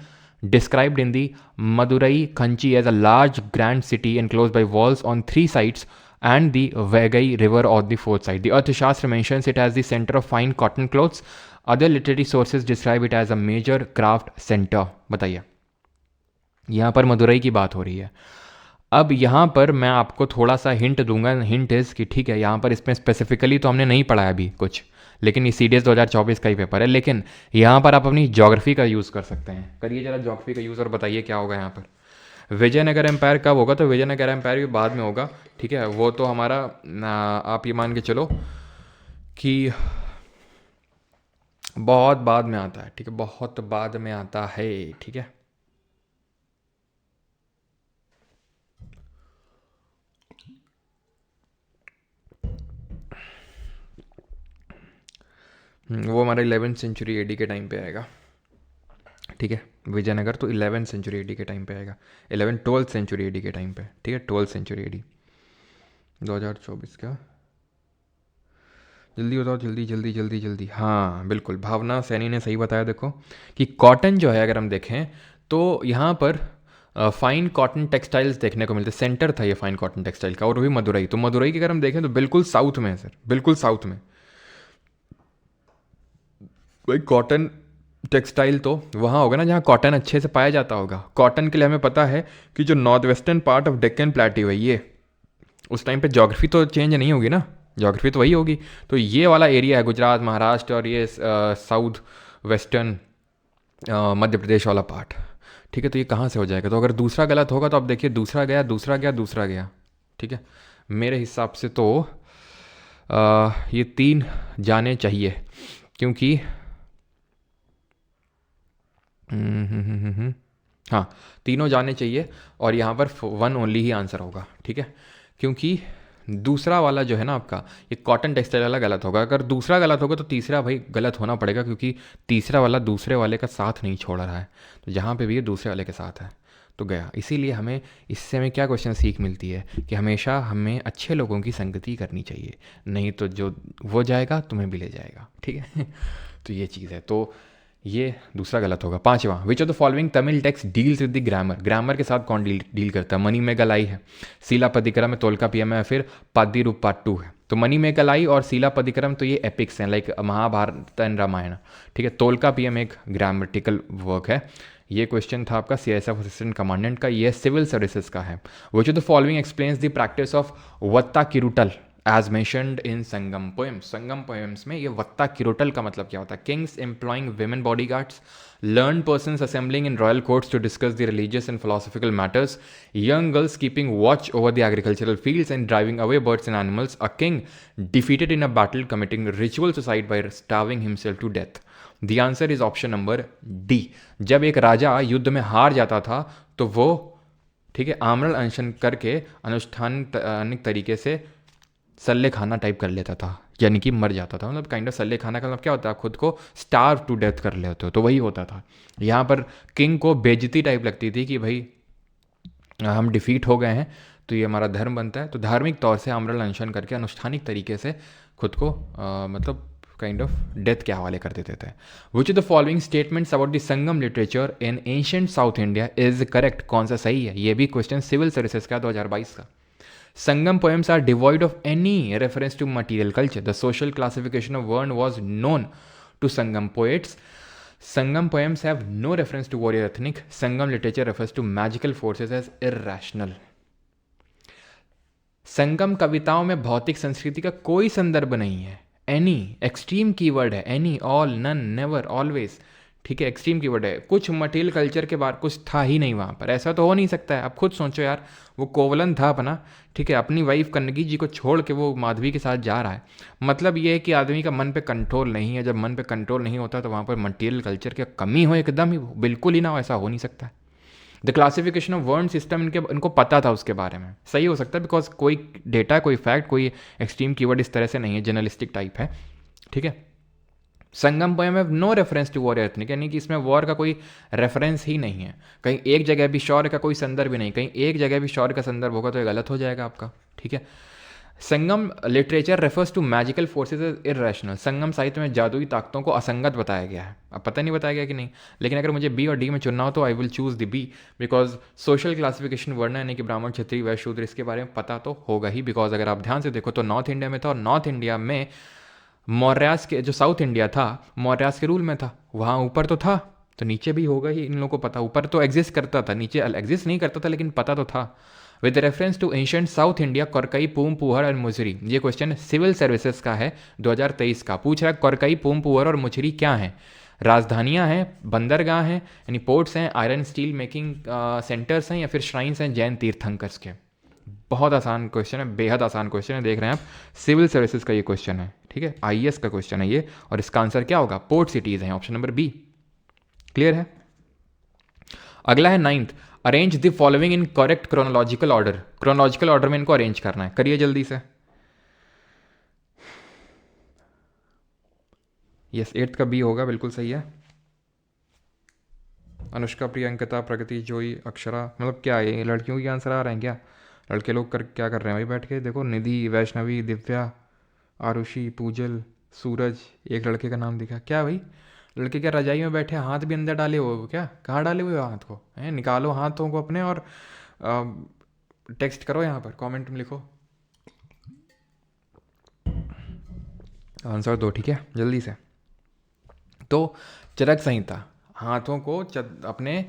described in the Madurai Kanchi as a large grand city enclosed by walls on 3 sides and the Vaigai river on the 4th side. The Arthashastra mentions it as the center of fine cotton clothes. Other literary sources describe it as a major craft center. बताइए, यहाँ पर मदुरई की बात हो रही है। अब यहाँ पर मैं आपको थोड़ा सा हिंट दूंगा, हिंट इज़ कि ठीक है, यहाँ पर इसमें स्पेसिफिकली तो हमने नहीं पढ़ा अभी कुछ, लेकिन ये CDS 2024 का ही पेपर है। लेकिन यहाँ पर आप अपनी ज्योग्राफी का यूज़ कर सकते हैं। करिए जरा ज्योग्राफी का यूज़ और बताइए क्या होगा यहाँ पर। विजयनगर एम्पायर कब होगा? तो विजयनगर एम्पायर भी बाद में होगा, ठीक है। वो तो हमारा आप ये मान के चलो कि बहुत बाद में आता है, ठीक है, बहुत बाद में आता है, ठीक है। वो हमारा 11th century AD के टाइम पे आएगा, ठीक है। विजयनगर तो 11th century AD के टाइम पे आएगा, 12th century AD के टाइम पे, ठीक है, 12th century AD 2024 का। जल्दी बताओ, जल्दी जल्दी जल्दी जल्दी। हाँ बिल्कुल, भावना सैनी ने सही बताया। देखो कि कॉटन जो है, अगर हम देखें तो यहाँ पर फाइन कॉटन टेक्सटाइल्स देखने को मिलते, सेंटर था ये फाइन कॉटन टेक्सटाइल का, और भी मदुरई। तो मदुरई की अगर हम देखें तो बिल्कुल साउथ में है सर, बिल्कुल साउथ में। भाई कॉटन टेक्सटाइल तो वहाँ होगा ना जहाँ कॉटन अच्छे से पाया जाता होगा। कॉटन के लिए हमें पता है कि जो north western part of Deccan plateau है, ये उस टाइम पे ज्योग्राफी तो चेंज नहीं होगी ना, ज्योग्राफी तो वही होगी। तो ये वाला एरिया है गुजरात, महाराष्ट्र और ये साउथ वेस्टर्न मध्य प्रदेश वाला पार्ट, ठीक है। तो ये कहाँ से हो जाएगा? तो अगर दूसरा गलत होगा तो आप देखिए, दूसरा गया, दूसरा गया, दूसरा गया, ठीक है। मेरे हिसाब से तो ये 3 जाने चाहिए, क्योंकि हाँ, तीनों जाने चाहिए, और यहाँ पर 1 ओनली ही आंसर होगा, ठीक है। क्योंकि दूसरा वाला जो है ना आपका, ये कॉटन टेक्सटाइल वाला गलत होगा। अगर दूसरा गलत होगा तो तीसरा भाई गलत होना पड़ेगा, क्योंकि तीसरा वाला दूसरे वाले का साथ नहीं छोड़ रहा है, तो जहाँ पे भी ये दूसरे वाले के साथ है। तो गया। इसीलिए हमें इससे हमें क्या क्वेश्चन सीख मिलती है कि हमेशा हमें अच्छे लोगों की संगति करनी चाहिए, नहीं तो जो वो जाएगा तुम्हें भी ले जाएगा, ठीक है। तो ये चीज़ है, तो ये दूसरा गलत होगा। पांचवा, विच of the following Tamil text deals with the grammar, grammar के साथ कौन डील करता है? मनी में गलाई है, शीलापदिकरम में, तोल्कापियम है, फिर पाद्यरूपाट्टू है। तो मनी में गलाई और शीलापदिकरम तो ये एपिक्स हैं, लाइक महाभारत एंड रामायण, ठीक है। तोल्कापियम एक ग्रामेटिकल वर्क है। ये क्वेश्चन था आपका सीआईएसएफ असिस्टेंट कमांडेंट का, ये सिविल सर्विसेज का है। Which of the following explains the practice of Vatakkirutal as mentioned in Sangam poems, Sangam poems में ये वत्ता किरुटल का मतलब क्या होता है? Kings employing women bodyguards, learn persons assembling in royal courts to discuss the religious and philosophical matters, young girls keeping watch over the agricultural fields and driving away birds and animals, a king defeated in a battle committing ritual suicide bye starving himself to death. The answer is option number D. जब एक राजा युद्ध में हार जाता था तो वो, ठीक है, आमरण अनशन करके अनुष्ठानिक तरीके से सल्ले खाना टाइप कर लेता था, यानी कि मर जाता था। मतलब काइंड ऑफ सल्ले खाना का मतलब क्या होता है? खुद को स्टार्व टू डेथ कर लेते हो, तो वही होता था। यहाँ पर किंग को बेइज्जती टाइप लगती थी कि भाई हम डिफीट हो गए हैं, तो ये हमारा धर्म बनता है, तो धार्मिक तौर से आमरण अनशन करके अनुष्ठानिक तरीके से खुद को मतलब काइंड ऑफ डेथ के हवाले कर देते थे। विच of the following statements about the Sangam literature in ancient south India is correct? कौन सा सही है? ये भी क्वेश्चन सिविल सर्विसेज का 2022 का। Sangam poems are devoid of any reference to material culture. The social classification of Vern was known to Sangam poets. Sangam poems have no reference to warrior ethnic. Sangam literature refers to magical forces as irrational. संगम कविताओं में भौतिक संस्कृति का कोई संदर्भ नहीं है। Any extreme keyword है, any, all, none, never, always, ठीक है, एक्सट्रीम कीवर्ड है। कुछ मटेरियल कल्चर के बारे कुछ था ही नहीं वहाँ पर, ऐसा तो हो नहीं सकता है। आप खुद सोचो यार, वो कोवलन था अपना, ठीक है, अपनी वाइफ कन्नगी जी को छोड़ के वो माधवी के साथ जा रहा है। मतलब ये है कि आदमी का मन पे कंट्रोल नहीं है। जब मन पे कंट्रोल नहीं होता तो वहाँ पर मटेरियल कल्चर की कमी हो एकदम ही, बिल्कुल ही ना हो, ऐसा हो नहीं सकता है। The classification of word system इनको पता था उसके बारे में, सही हो सकता है, बिकॉज कोई डेटा, कोई फैक्ट, कोई एक्सट्रीम कीवर्ड इस तरह से नहीं है, जर्नलिस्टिक टाइप है, ठीक है। संगम पोएम में no reference to war ethnic, यानी कि इसमें वॉर का कोई रेफरेंस ही नहीं है। कहीं एक जगह भी शौर्य का कोई संदर्भ भी नहीं, कहीं एक जगह भी शौर्य का संदर्भ होगा तो ये गलत हो जाएगा आपका, ठीक है। Sangam literature refers to magical forces irrational, Sangam साहित्य में जादुई ताकतों को असंगत बताया गया है। अब पता नहीं बताया गया कि नहीं, लेकिन अगर मुझे बी और डी में चुनना हो तो I will choose the B, because social classification varna यानी कि ब्राह्मण, क्षत्रिय, वैश्य, शूद्र, इसके बारे में पता तो होगा ही, बिकॉज अगर आप ध्यान से देखो तो नॉर्थ इंडिया में था, और नॉर्थ इंडिया में मौर्यास के, जो साउथ इंडिया था मौर्यास के रूल में था, वहाँ ऊपर तो था तो नीचे भी होगा ही, इन लोगों को पता। ऊपर तो एग्जिस्ट करता था, नीचे एग्जिस्ट नहीं करता था, लेकिन पता तो था। With reference to ancient south India, Korkai, Poompuhar और मुचरी, ये क्वेश्चन सिविल सर्विसेज का है 2023 का। पूछ रहा है कोरकई, पूम, पुहर और मुचरी क्या हैं? राजधानियाँ हैं, बंदरगाह हैं यानी पोर्ट्स हैं, आयरन स्टील मेकिंग सेंटर्स हैं, या फिर श्राइन्स हैं जैन तीर्थंकर्स के। बहुत आसान क्वेश्चन है, बेहद आसान क्वेश्चन है, देख रहे हैं आप, सिविल सर्विसेज का ये क्वेश्चन है, ठीक है, आईएएस का क्वेश्चन है ये, और इसका आंसर क्या होगा? पोर्ट सिटीज हैं, ऑप्शन नंबर बी। क्लियर है? अगला है 9th, arrange the following in correct chronological order. Chronological order में इनको अरेंज करना है, करिए जल्दी से। यस, 8th का बी होगा, बिल्कुल सही है। अनुष्का, प्रियंकता, प्रगति, जोई, अक्षरा, मतलब क्या है ये लड़कियों के आंसर आ रहे हैं क्या? लड़के लोग क्या कर रहे हैं भाई बैठ के? देखो, निधि, वैष्णवी, दिव्या, आरुषि, पूजल, सूरज, एक लड़के का नाम दिखा, क्या भाई लड़के क्या रजाई में बैठे, हाथ भी अंदर डाले हुए हो क्या? कहाँ डाले हुए हो हाथ को? हैं, निकालो हाथों को अपने और टेक्स्ट करो, यहाँ पर कमेंट में लिखो आंसर दो, ठीक है, जल्दी से। तो चरक संहिता, हाथों को अपने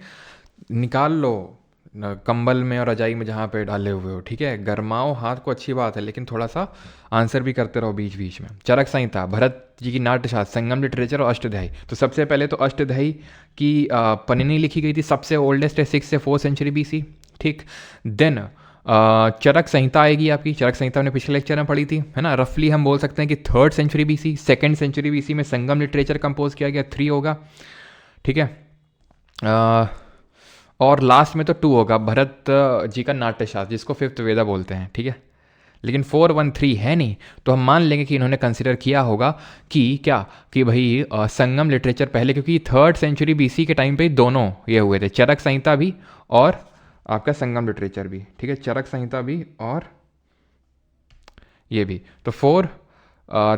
निकाल लो कंबल में और रजाई में जहाँ पे डाले हुए हो, ठीक है, गरमाओ हाथ को, अच्छी बात है, लेकिन थोड़ा सा आंसर भी करते रहो बीच बीच में। चरक संहिता, भरत जी की नाट्यशास्त्र, संगम लिटरेचर और अष्टध्यायी। तो सबसे पहले तो अष्टध्यायी की पनिनी लिखी गई थी, सबसे ओल्डेस्ट है 6 से 4 सेंचुरी BC, ठीक। देन चरक संहिता आएगी आपकी, चरक संहिता हमने पिछले लेक्चर में पढ़ी थी, है ना। रफली हम बोल सकते हैं कि 3rd century BC, 2nd century BC में संगम लिटरेचर कंपोज किया गया, 3 होगा, ठीक है। और लास्ट में तो 2 होगा, भरत जी का नाट्यशास्त्र, जिसको 5th वेदा बोलते हैं, ठीक है। लेकिन 4, 1, 3 है नहीं, तो हम मान लेंगे कि इन्होंने कंसिडर किया होगा कि क्या, कि भाई संगम लिटरेचर पहले, क्योंकि 3rd सेंचुरी BC के टाइम पे दोनों ये हुए थे, चरक संहिता भी और आपका संगम लिटरेचर भी, ठीक है, चरक संहिता भी और ये भी। तो 4,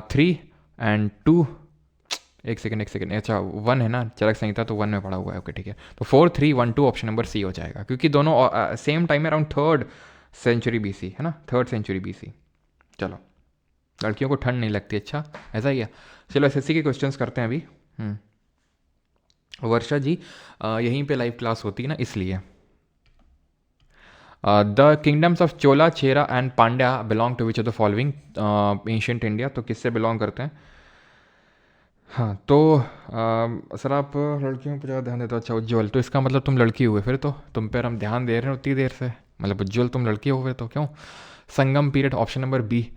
3 एंड 2, एक सेकेंड, अच्छा 1 है ना, चरक संहिता तो 1 में पड़ा हुआ है, ओके ठीक है। तो 4, 3, 1, 2 ऑप्शन नंबर सी हो जाएगा, क्योंकि दोनों सेम टाइम में अराउंड 3rd सेंचुरी BC है ना, 3rd सेंचुरी BC। चलो, लड़कियों को ठंड नहीं लगती, अच्छा ऐसा ही है। चलो SSC के क्वेश्चंस करते हैं अभी। वर्षा जी यहीं पे लाइव क्लास होती है ना, इसलिए। The kingdoms of Chola, Chera and Pandya belong to which of the following ancient India, तो किससे बिलोंग करते हैं? हाँ तो सर आप लड़कियों पर ज़्यादा ध्यान देते हो, अच्छा उज्ज्वल, तो इसका मतलब तुम लड़की हुए, फिर तो तुम पर हम ध्यान दे रहे हैं उतनी देर से, मतलब उज्ज्वल तुम लड़की हो गए तो क्यों? Sangam period option number B.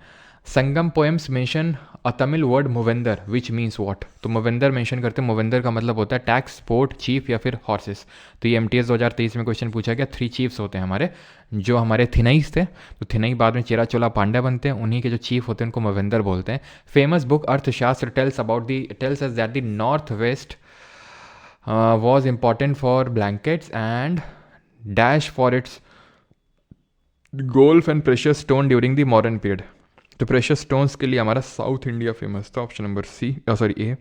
Sangam poems mention a Tamil word Moovendar which means what, तो मोवेंदर मेंशन करते हैं, मोवेंदर का मतलब होता है टैक्स, स्पोर्ट, चीफ या फिर हॉर्सेस। तो ये MTS 2023 में क्वेश्चन पूछा गया, 3 चीफ्स होते हैं हमारे, जो हमारे थिनईस थे, तो थिनई बाद में चेरा चोला पांड्या बनते हैं, उन्हीं के जो चीफ होते हैं उनको मोवेंदर बोलते हैं। फेमस बुक अर्थशास्त्र tells us that the north west was important for blankets and dash for its gold and precious stone during the modern period। तो प्रेशियस स्टोन्स के लिए हमारा साउथ इंडिया फेमस था, option number C, sorry A.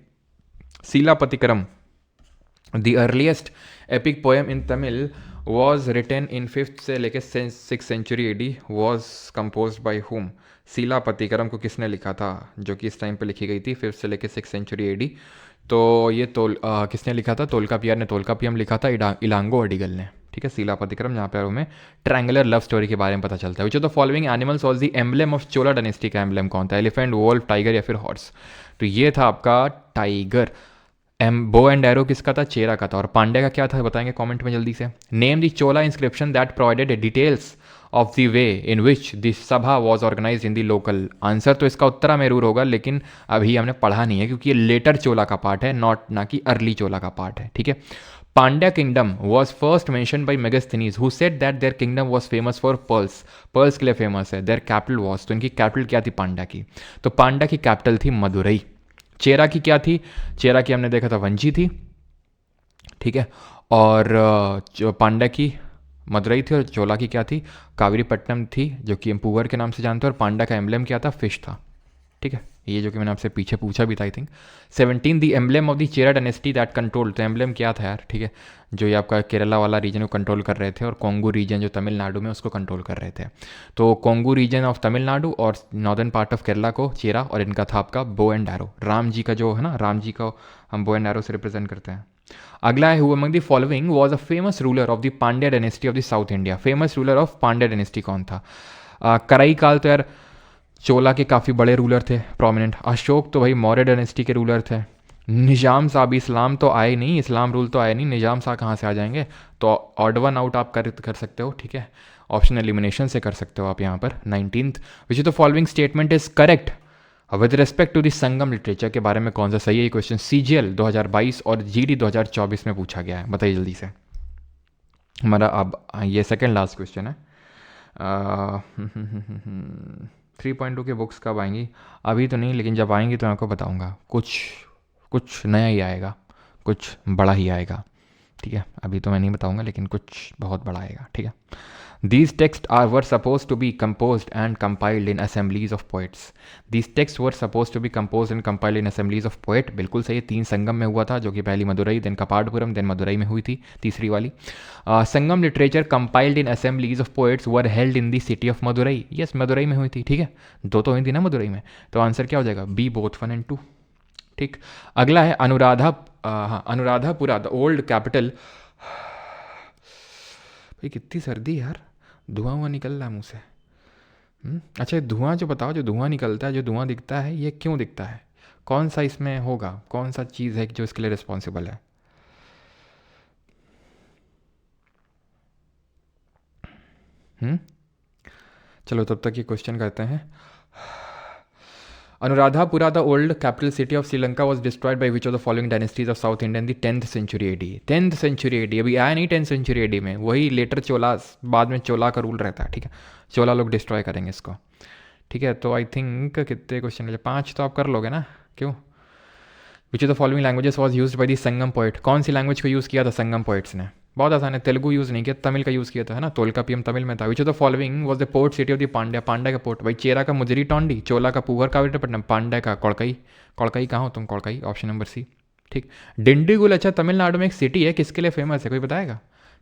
Silappatikaram, the earliest epic poem in Tamil was written in 5th से लेके 6th century AD, was compose by whom. Silappatikaram को किसने लिखा था, जो कि इस टाइम पे लिखी गई थी 5th से लेके 6th सेंचुरी AD, तो ये किसने लिखा था? तोल्कापियर ने तोल्कापियम लिखा था, इलांगो अडिगल ने, ठीक है। शिलापतिक्रम, जहाँ पे हमें ट्रायंगुलर लव स्टोरी के बारे में पता चलता है। Which of the following animals was the emblem of Chola dynasty, का एम्बलम कौन था? एलिफेंट, वोल्फ, टाइगर या फिर हॉर्स? तो ये था आपका टाइगर। बो एंड एरो किसका था? चेरा का था। और पांड्या का क्या था बताएंगे कमेंट में जल्दी से। Name the Chola inscription that provided details of the way in which the sabha was organise in the local. Answer तो इसका उत्तरा मेरूर होगा, लेकिन अभी हमने पढ़ा नहीं है क्योंकि ये लेटर चोला का पार्ट है, ना कि अर्ली चोला का पार्ट है, ठीक है। Pandya kingdom was first mention by Megasthenes who said that there kingdom was famous for pearls, pearls के लिए फेमस है। देयर कैपिटल वॉज, तो इनकी कैपिटल क्या थी पांड्या की? तो पांड्या की कैपिटल थी मदुरई। चेरा की क्या थी? चेरा की हमने देखा था वंची थी, ठीक है। और जो पांड्या की मदुरई थी, और चोला की क्या थी? कावेरीपट्टनम थी, जो कि हम पूवर के नाम से जानते हैं। और पांड्या का एम्बलम क्या था? फिश था, ठीक है। ये जो कि मैंने आपसे पीछे पूछा भी था I think. 17 the emblem of the Chera dynasty that control, तो एम्बलम क्या था यार, ठीक है, जो ये आपका केरला वाला रीजन को कंट्रोल कर रहे थे, और कोंगू रीजन जो तमिलनाडु में उसको कंट्रोल कर रहे थे। तो कोंगू रीजन ऑफ तमिलनाडु और नॉर्दर्न पार्ट ऑफ केरला को चेरा, और इनका था आपका bow and arrow. Ram ji का जो है ना, राम जी को हम बो एंड एरो से रिप्रेजेंट करते हैं। अगला है, who among the following was a famous ruler of the Pandya dynasty of the south India. Famous ruler of Pandya dynasty कौन था? कराई काल तो यार चोला के काफ़ी बड़े रूलर थे, प्रोमिनेंट। अशोक तो भाई मौर्य डायनेस्टी के रूलर थे। निजाम साहब, इस्लाम तो आए नहीं, इस्लाम रूल तो आए नहीं, निजाम साहब कहाँ से आ जाएंगे? तो ऑड वन आउट आप कर सकते हो, ठीक है। ऑप्शन एलिमिनेशन से कर सकते हो आप यहाँ पर। 19th, which the following statement is correct with respect to the Sangam literature के बारे में कौन सा सही है? ये क्वेश्चन CGL 2022 और GD 2024 में पूछा गया है, बताइए जल्दी से। हमारा अब ये सेकेंड लास्ट क्वेश्चन है। 3.2 के बुक्स कब आएंगी? अभी तो नहीं, लेकिन जब आएंगी तो मैं आपको बताऊंगा। कुछ नया ही आएगा, कुछ बड़ा ही आएगा, ठीक है। अभी तो मैं नहीं बताऊंगा, लेकिन कुछ बहुत बड़ा आएगा, ठीक है। These texts were supposed to be composed and compiled in assemblies of poets. These texts were supposed to be composed and compiled in assemblies of poet. बिल्कुल सही है। 3 संगम में हुआ था, जो कि पहली मदुरई, देन कपाटपुरम, देन मदुरई में हुई थी तीसरी वाली। Sangam literature compiled in assemblies of poets were held in the city of Madurai. Yes, Madurai में हुई थी, ठीक है। 2 तो हुई थी ना मदुरई में, तो आंसर क्या हो जाएगा? बी, बोथ 1 and 2, ठीक। अगला है अनुराधापुरा, द ओल्ड कैपिटल। भाई कितनी सर्दी यार, धुआं निकल रहा है मुँह से। अच्छा, धुआं जो बताओ, जो धुआं निकलता है, जो धुआं दिखता है, ये क्यों दिखता है? कौन सा इसमें होगा, कौन सा चीज़ है जो इसके लिए रिस्पॉन्सिबल है? चलो तब तक ये क्वेश्चन करते हैं। Anuradhapura, the old capital city of Sri Lanka, was destroyed by which of the following dynasties of South India in the 10th century AD? 10th century AD, अभी आया नहीं 10th century AD में, वही letter चोला, बाद में चोला का rule रहता है, ठीक है। चोला लोग डिस्ट्रॉय करेंगे इसको, ठीक है। तो आई थिंक कितने क्वेश्चन, 5 तो आप कर लोगे ना, क्यों? विच of the following languages was use by the Sangam poet, कौन सी लैंग्वेज को यूज़ किया था संगम पोइट्स ने? बहुत आसान है, तेलुगु यूज़ नहीं किया, तमिल का यूज़ किया था, है ना। तोलकापियम तमिल में था। विच of the following was the port city of the Pandya, Pandya का पोर्ट, भाई चेरा का मुजरी टोंडी, चोला का पूवर कावेरीपट्टनम, पांड्या का कोड़कई, कोड़कई कहाँ हो तुम, कोड़कई, ऑप्शन नंबर सी। ठीक। डिंडीगुल, अच्छा तमिलनाडु में एक सिटी है, किसके लिए फेमस है, कोई बताएगा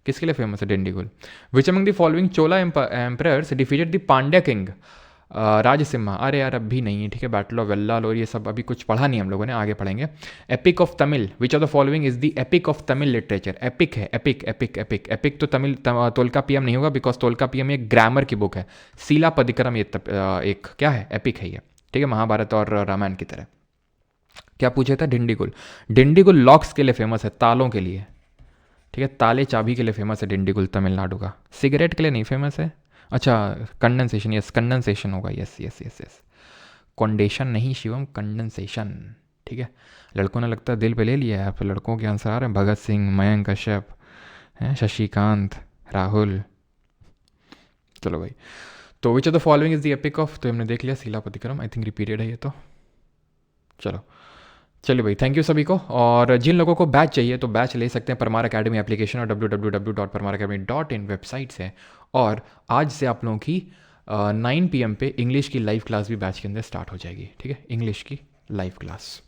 किसके लिए फेमस है Dindigul. Which among the following Chola emperors defeated the Pandya king, Rajasimha, अरे यार अभी नहीं है, ठीक है, बैटल ऑफ वेल्लाल और ये सब अभी कुछ पढ़ा नहीं हम लोगों ने, आगे पढ़ेंगे। Epic of Tamil, which of the following is the epic of Tamil literature, epic है, एपिक एपिक एपिक एपिक तो तमिल तोलकापियम नहीं होगा, बिकॉज तोलकापियम एक ग्रामर की बुक है, सीलापदिकरम ये एक क्या है, एपिक है ये, ठीक है, महाभारत और रामायण की तरह। क्या पूछा था, डिंडीगुल, डिंडीगुल लॉक्स के लिए फेमस है, तालों के लिए, ठीक है, ताले चाबी के लिए फेमस है डिंडीगुल तमिलनाडु का, सिगरेट के लिए नहीं फेमस है। अच्छा कंडेंसेशन, यस कंडेंसेशन होगा, यस यस यस यस, कॉन्डेशन नहीं शिवम, कंडेंसेशन, ठीक है। लड़कों ने लगता है दिल पे ले लिया है, फिर लड़कों के आंसर आ रहे हैं, भगत सिंह, मयंक कश्यप, हैं शशिकांत, राहुल। चलो भाई, तो विच of the following is the epic of, तो हमने देख लिया सीलापतिक्रम, आई थिंक रिपीटेड है ये तो। चलो चलिए भाई, थैंक यू सभी को। और जिन लोगों को बैच चाहिए तो बैच ले सकते हैं परमार अकेडमी एप्लीकेशन और www.parmaracademy.in वेबसाइट से। और आज से आप लोगों की 9 PM पे इंग्लिश की लाइव क्लास भी बैच के अंदर स्टार्ट हो जाएगी, ठीक है, इंग्लिश की लाइव क्लास।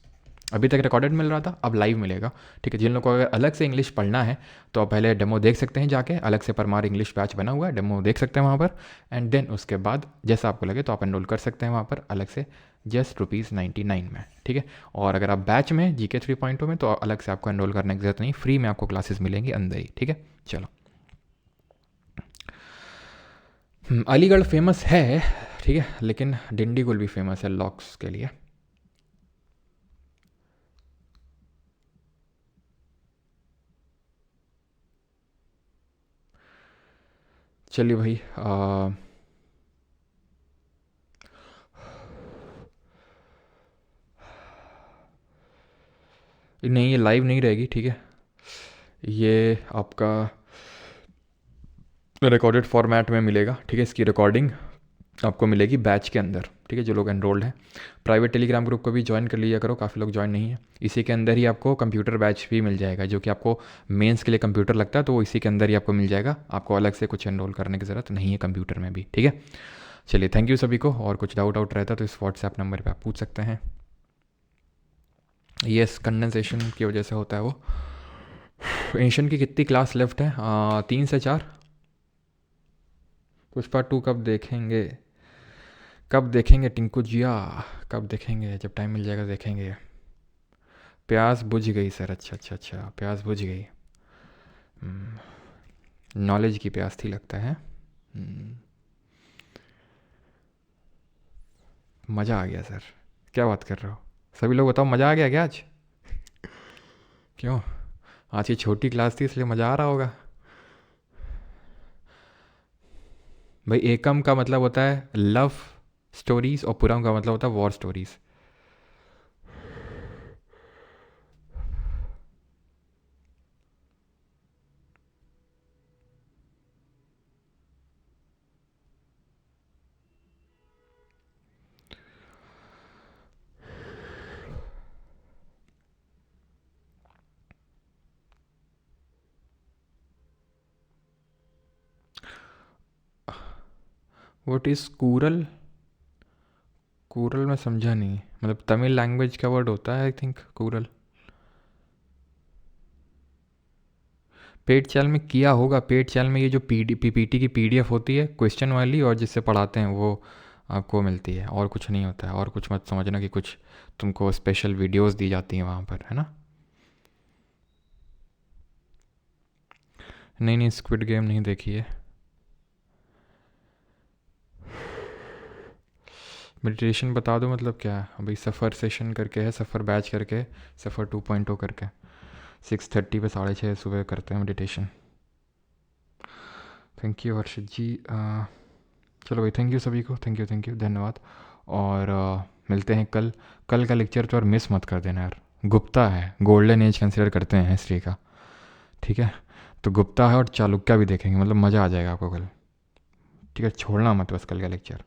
अभी तक रिकॉर्डेड मिल रहा था, अब लाइव मिलेगा, ठीक है। जिन लोगों को अगर अलग से इंग्लिश पढ़ना है तो आप पहले डेमो देख सकते हैं जाके, अलग से परमार इंग्लिश बैच बना हुआ है, डेमो देख सकते हैं वहाँ पर, एंड देन उसके बाद जैसा आपको लगे तो आप एनरोल कर सकते हैं वहाँ पर अलग से, जस्ट ₹99 में, ठीक है। और अगर आप बैच में GK 3.0 में तो अलग से आपको एनरोल करने की जरूरत नहीं, फ्री में आपको क्लासेस मिलेंगी अंदर ही, ठीक है। चलो, अलीगढ़ फेमस है, ठीक है, लेकिन डिंडीगुल भी फेमस है लॉक्स के लिए। चलिए भाई, नहीं ये लाइव नहीं रहेगी, ठीक है, ये आपका रिकॉर्डेड फॉर्मेट में मिलेगा, ठीक है। इसकी रिकॉर्डिंग आपको मिलेगी बैच के अंदर, ठीक है, जो लोग एनरोल्ड हैं। प्राइवेट टेलीग्राम ग्रुप को भी ज्वाइन कर लिया करो, काफ़ी लोग ज्वाइन नहीं है। इसी के अंदर ही आपको कंप्यूटर बैच भी मिल जाएगा, जो कि आपको मेंस के लिए कंप्यूटर लगता है तो वो इसी के अंदर ही आपको मिल जाएगा, आपको अलग से कुछ एनरोल करने की ज़रूरत नहीं है कंप्यूटर में भी, ठीक है। चलिए थैंक यू सभी को, और कुछ डाउट आउट रहता तो इस व्हाट्सएप नंबर पर आप पूछ सकते हैं। यस कंडेंसेशन की वजह से होता है वो। एशियन की कितनी क्लास लेफ्ट है, 3 से 4। पुष्पा 2 कब देखेंगे, कब देखेंगे टिंकू जिया, कब देखेंगे, जब टाइम मिल जाएगा देखेंगे। प्यास बुझ गई सर, अच्छा अच्छा अच्छा, प्यास बुझ गई, नॉलेज की प्यास थी लगता है। मज़ा आ गया सर, क्या बात कर रहे हो सभी लोग, बताओ मज़ा आ गया क्या आज, क्यों, आज ये छोटी क्लास थी इसलिए मज़ा आ रहा होगा। भाई एकम का मतलब होता है लव स्टोरीज और पुरम का मतलब होता है war stories. What is Kural, Kural मैं समझा नहीं, मतलब तमिल लैंग्वेज का वर्ड होता है I think Kural. Paid channel में किया होगा, पेड चैनल में ये जो PPT की PDF होती है क्वेश्चन वाली और जिससे पढ़ाते हैं वो आपको मिलती है, और कुछ नहीं होता है। और कुछ मत समझना कि कुछ तुमको स्पेशल वीडियोस दी जाती हैं वहाँ पर, है ना। नहीं नहीं स्क्विड गेम नहीं देखी है। मेडिटेशन बता दो मतलब क्या है, अभी सफ़र सेशन करके है, सफ़र बैच करके, सफ़र 2.0 करके 6:30 पे 6:30 सुबह करते हैं मेडिटेशन। थैंक यू हर्षित जी। चलो भाई थैंक यू सभी को, थैंक यू धन्यवाद। और मिलते हैं कल, कल का लेक्चर तो और मिस मत कर देना यार, गुप्ता है, गोल्डन एज कंसिडर करते हैं हिस्ट्री का, ठीक है। तो गुप्ता है और चालुक्य भी देखेंगे, मतलब मज़ा आ जाएगा आपको कल, ठीक है, छोड़ना मत बस कल का लेक्चर।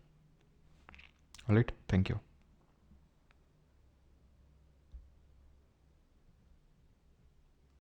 Alright, thank you.